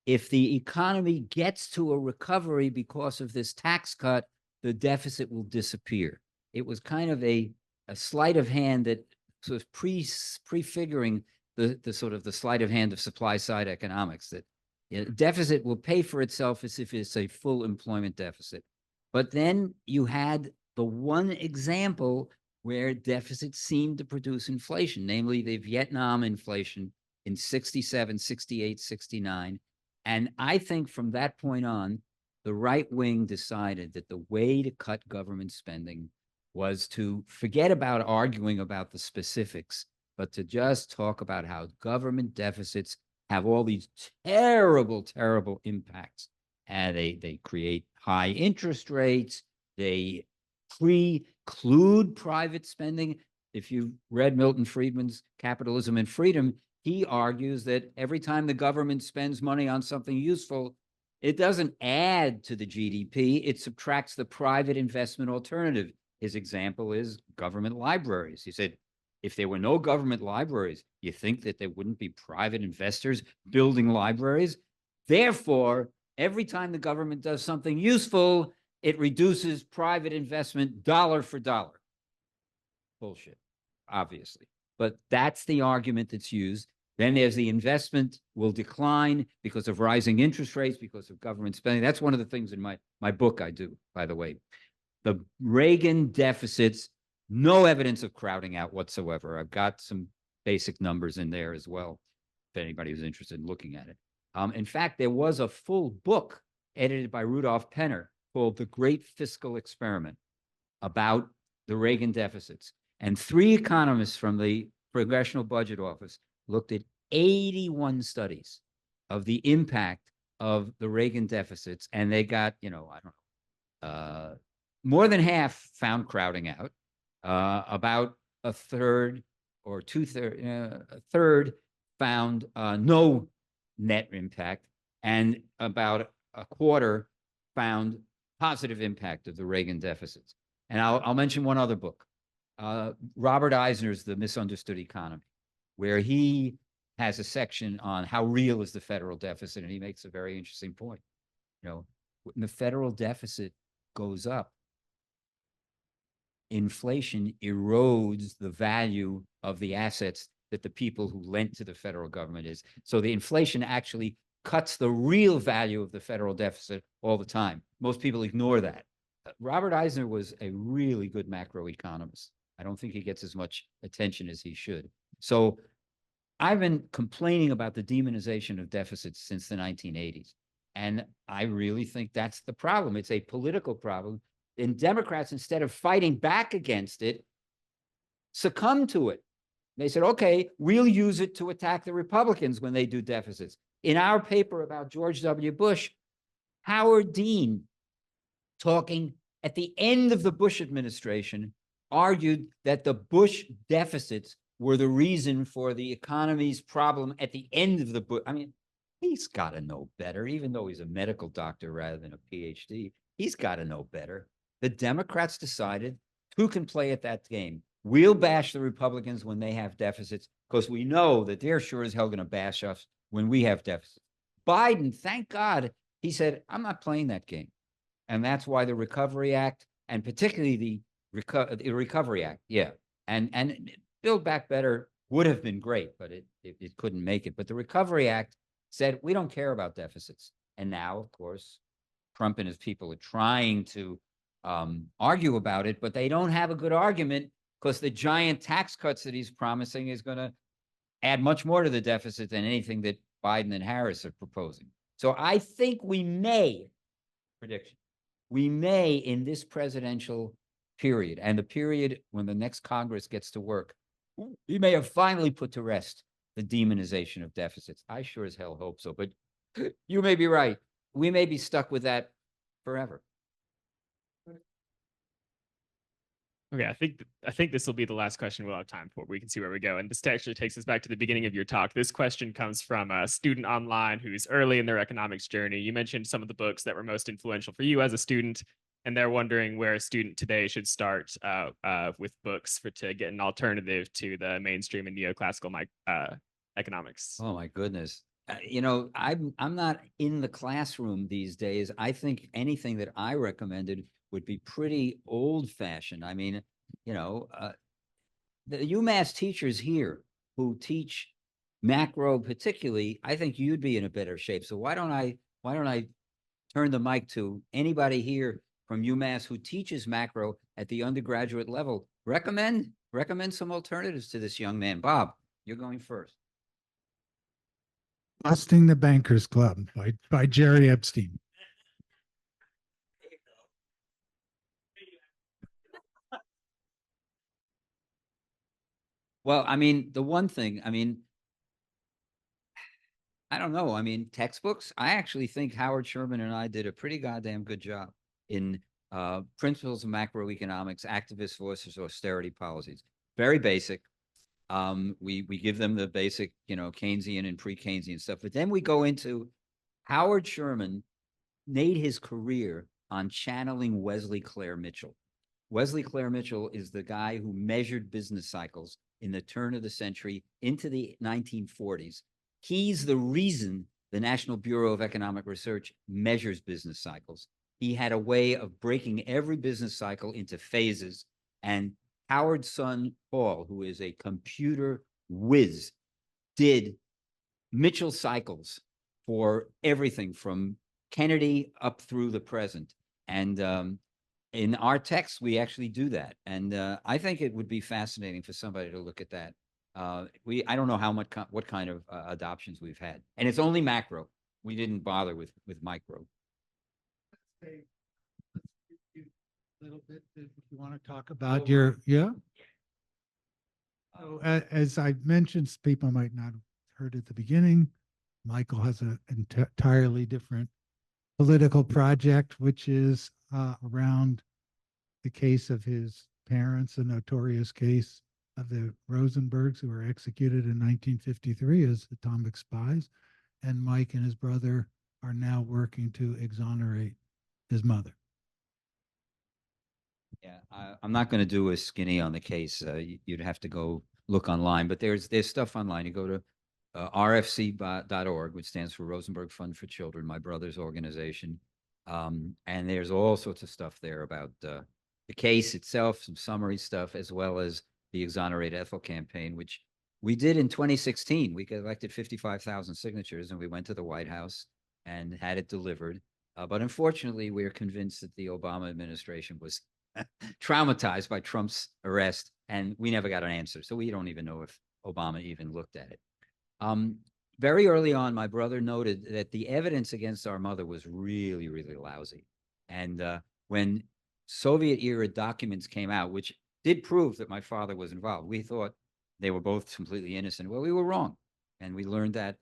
If the economy gets to a recovery because of this tax cut, the deficit will disappear. It was kind of a sleight of hand that sort of prefiguring the sort of the sleight of hand of supply side economics, that deficit will pay for itself as if it's a full employment deficit. But then you had the one example where deficits seemed to produce inflation, namely the Vietnam inflation in 67, 68, 69. And I think from that point on, the right wing decided that the way to cut government spending was to forget about arguing about the specifics, but to just talk about how government deficits have all these terrible, terrible impacts. And they create high interest rates. They preclude private spending. If you've read Milton Friedman's Capitalism and Freedom, he argues that every time the government spends money on something useful, it doesn't add to the GDP, it subtracts the private investment alternative. His example is government libraries. He said, if there were no government libraries, you think that there wouldn't be private investors building libraries? Therefore, every time the government does something useful, it reduces private investment dollar for dollar. Bullshit, obviously. But that's the argument that's used. Then there's the investment will decline because of rising interest rates, because of government spending. That's one of the things in my book I do, by the way. The Reagan deficits, no evidence of crowding out whatsoever. I've got some basic numbers in there as well, if anybody was interested in looking at it. In fact, there was a full book edited by Rudolph Penner called The Great Fiscal Experiment about the Reagan deficits. And 3 economists from the Congressional Budget Office looked at 81 studies of the impact of the Reagan deficits. And they got, I don't know, more than half found crowding out. About a third or a third found no net impact, and about a quarter found positive impact of the Reagan deficits. And I'll mention one other book, Robert Eisner's The Misunderstood Economy, where he has a section on how real is the federal deficit, and he makes a very interesting point. When the federal deficit goes up, inflation erodes the value of the assets that the people who lent to the federal government is. So the inflation actually cuts the real value of the federal deficit all the time. Most people ignore that. Robert Eisner was a really good macroeconomist. I don't think he gets as much attention as he should. So I've been complaining about the demonization of deficits since the 1980s. And I really think that's the problem. It's a political problem. And Democrats, instead of fighting back against it, succumb to it. They said, okay, we'll use it to attack the Republicans when they do deficits. In our paper about George W. Bush, Howard Dean, talking at the end of the Bush administration, argued that the Bush deficits were the reason for the economy's problem at the end of the Bush. I mean, he's got to know better, even though he's a medical doctor rather than a PhD. He's got to know better. The Democrats decided who can play at that game. We'll bash the Republicans when they have deficits because we know that they're sure as hell going to bash us when we have deficits. Biden, thank God, he said, I'm not playing that game. And that's why the Recovery Act, and particularly the Recovery Act, yeah, and Build Back Better would have been great, but it couldn't make it. But the Recovery Act said, we don't care about deficits. And now, of course, Trump and his people are trying to argue about it, but they don't have a good argument because the giant tax cuts that he's promising is going to add much more to the deficit than anything that Biden and Harris are proposing. So I think we may, prediction, we may in this presidential period and the period when the next Congress gets to work, we may have finally put to rest the demonization of deficits. I sure as hell hope so, but you may be right. We may be stuck with that forever. Okay, I think this will be the last question we'll have time for. We can see where we go. And this actually takes us back to the beginning of your talk. This question comes from a student online who's early in their economics journey. You mentioned some of the books that were most influential for you as a student, and they're wondering where a student today should start with books to get an alternative to the mainstream and neoclassical economics. Oh my goodness. You know, I'm not in the classroom these days. I think anything that I recommended would be pretty old-fashioned. I mean, you know, the UMass teachers here who teach macro particularly, I think you'd be in a better shape. So why don't I turn the mic to anybody here from UMass who teaches macro at the undergraduate level? Recommend some alternatives to this young man. Bob, you're going first. Busting the Bankers Club by Jerry Epstein. Well, I mean, the one thing, I mean, I don't know. I mean, textbooks, I actually think Howard Sherman and I did a pretty goddamn good job in Principles of Macroeconomics, Activist Versus Austerity Policies. Very basic. We give them the basic, you know, Keynesian and pre-Keynesian stuff. But then we go into Howard Sherman made his career on channeling Wesley Clare Mitchell. Wesley Clare Mitchell is the guy who measured business cycles in the turn of the century into the 1940s. He's the reason the National Bureau of Economic Research measures business cycles. He had a way of breaking every business cycle into phases. And Howard's son, Paul, who is a computer whiz, did Mitchell cycles for everything from Kennedy up through the present. And in our text, we actually do that. And I think it would be fascinating for somebody to look at that. I don't know what kind of adoptions we've had. And it's only macro. We didn't bother with micro. A little bit if you want to talk about your, yeah. So as I mentioned, people might not have heard at the beginning, Michael has an entirely different political project, which is around the case of his parents, a notorious case of the Rosenbergs who were executed in 1953 as atomic spies. And Mike and his brother are now working to exonerate his mother. Yeah, I'm not going to do a skinny on the case. You'd have to go look online, but there's stuff online. You go to rfc.org, which stands for Rosenberg Fund for Children, my brother's organization. And there's all sorts of stuff there about the case itself, some summary stuff, as well as the Exonerate Ethel campaign, which we did in 2016. We collected 55,000 signatures and we went to the White House and had it delivered. But unfortunately, we're convinced that the Obama administration was traumatized by Trump's arrest, and we never got an answer. So we don't even know if Obama even looked at it. Very early on, my brother noted that the evidence against our mother was really, really lousy. And when Soviet era documents came out, which did prove that my father was involved, we thought they were both completely innocent. Well, we were wrong. And we learned that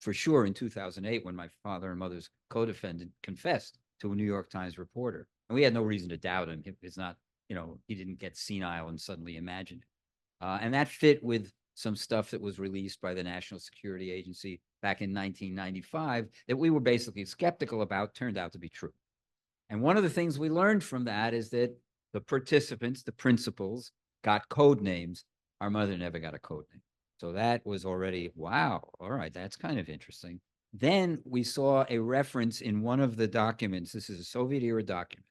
for sure in 2008 when my father and mother's co-defendant confessed to a New York Times reporter. And we had no reason to doubt him. It's not, he didn't get senile and suddenly imagine it. And that fit with some stuff that was released by the National Security Agency back in 1995 that we were basically skeptical about, turned out to be true. And one of the things we learned from that is that the participants, the principals, got code names. Our mother never got a code name. So that was already, wow, all right, that's kind of interesting. Then we saw a reference in one of the documents, this is a Soviet era document,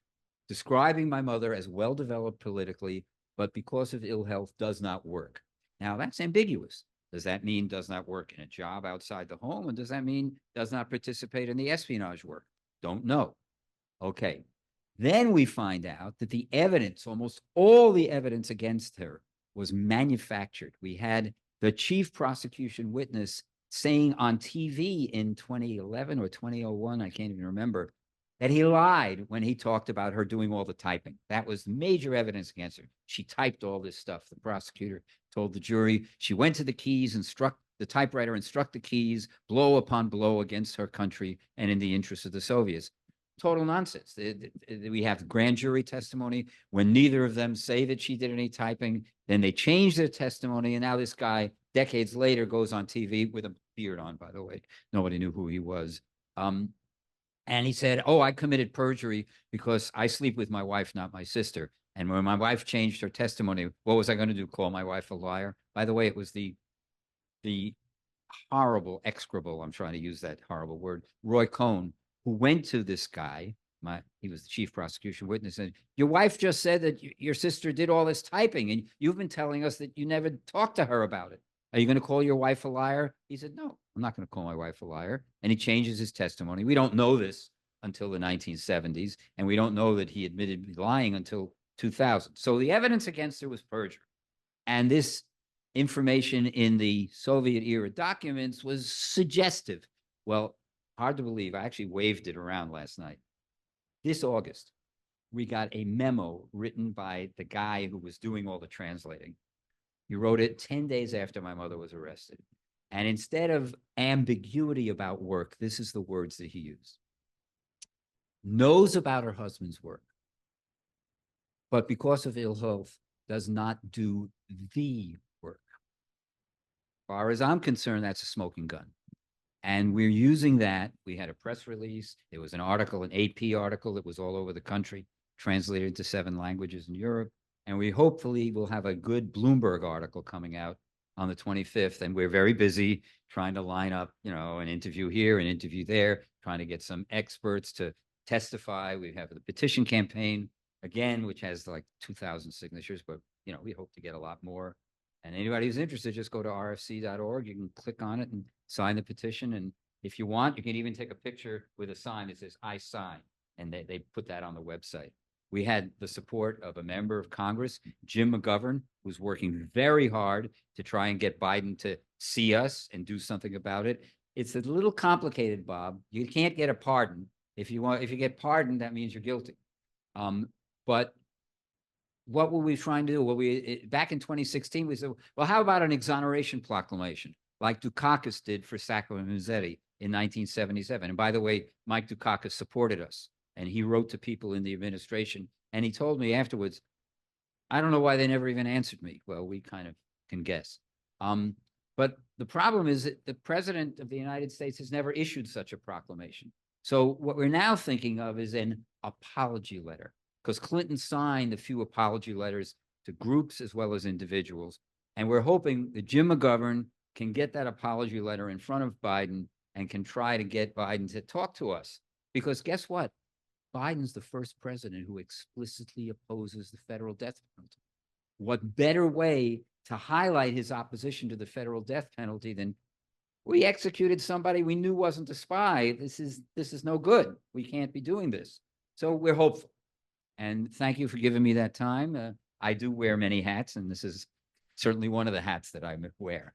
describing my mother as well-developed politically, but because of ill health does not work. Now that's ambiguous. Does that mean does not work in a job outside the home? And does that mean does not participate in the espionage work? Don't know. Okay. Then we find out that the evidence, almost all the evidence against her was manufactured. We had the chief prosecution witness saying on TV in 2011 or 2001, I can't even remember, that he lied when he talked about her doing all the typing. That was major evidence against her. She typed all this stuff. The prosecutor told the jury she went to the keys and struck the typewriter and struck the keys blow upon blow against her country and in the interest of the Soviets. Total nonsense. We have grand jury testimony when neither of them say that she did any typing. Then they change their testimony. And now this guy, decades later, goes on TV with a beard on, by the way. Nobody knew who he was. And he said, oh, I committed perjury because I sleep with my wife, not my sister. And when my wife changed her testimony, what was I going to do? Call my wife a liar? By the way, it was the horrible, execrable, I'm trying to use that horrible word, Roy Cohn, who went to this guy, he was the chief prosecution witness, and your wife just said that your sister did all this typing, and you've been telling us that you never talked to her about it. Are you going to call your wife a liar? He said, no, I'm not going to call my wife a liar. And he changes his testimony. We don't know this until the 1970s, and we don't know that he admitted lying until 2000. So the evidence against her was perjury. And this information in the Soviet era documents was suggestive. Well, hard to believe. I actually waved it around last night. This August, we got a memo written by the guy who was doing all the translating. He wrote it 10 days after my mother was arrested. And instead of ambiguity about work, this is the words that he used. Knows about her husband's work, but because of ill health, does not do the work. As far as I'm concerned, that's a smoking gun. And we're using that. We had a press release. There was an article, an AP article that was all over the country, translated into 7 languages in Europe. And we hopefully will have a good Bloomberg article coming out on the 25th. And we're very busy trying to line up, an interview here, an interview there, trying to get some experts to testify. We have the petition campaign again, which has like 2,000 signatures, but we hope to get a lot more. And anybody who's interested, just go to rfc.org. You can click on it and sign the petition. And if you want, you can even take a picture with a sign that says, I sign. And they put that on the website. We had the support of a member of Congress, Jim McGovern, who's working very hard to try and get Biden to see us and do something about it. It's a little complicated, Bob. You can't get a pardon. If you get pardoned, that means you're guilty. But what were we trying to do? Well, back in 2016, we said, well, how about an exoneration proclamation like Dukakis did for Sacco and Vanzetti in 1977? And by the way, Mike Dukakis supported us, and he wrote to people in the administration, and he told me afterwards, I don't know why they never even answered me. Well, we kind of can guess. But the problem is that the president of the United States has never issued such a proclamation. So what we're now thinking of is an apology letter, because Clinton signed a few apology letters to groups as well as individuals. And we're hoping that Jim McGovern can get that apology letter in front of Biden and can try to get Biden to talk to us. Because guess what? Biden's the first president who explicitly opposes the federal death penalty. What better way to highlight his opposition to the federal death penalty than we executed somebody we knew wasn't a spy. This is no good. We can't be doing this. So we're hopeful. And thank you for giving me that time. I do wear many hats, and this is certainly one of the hats that I wear.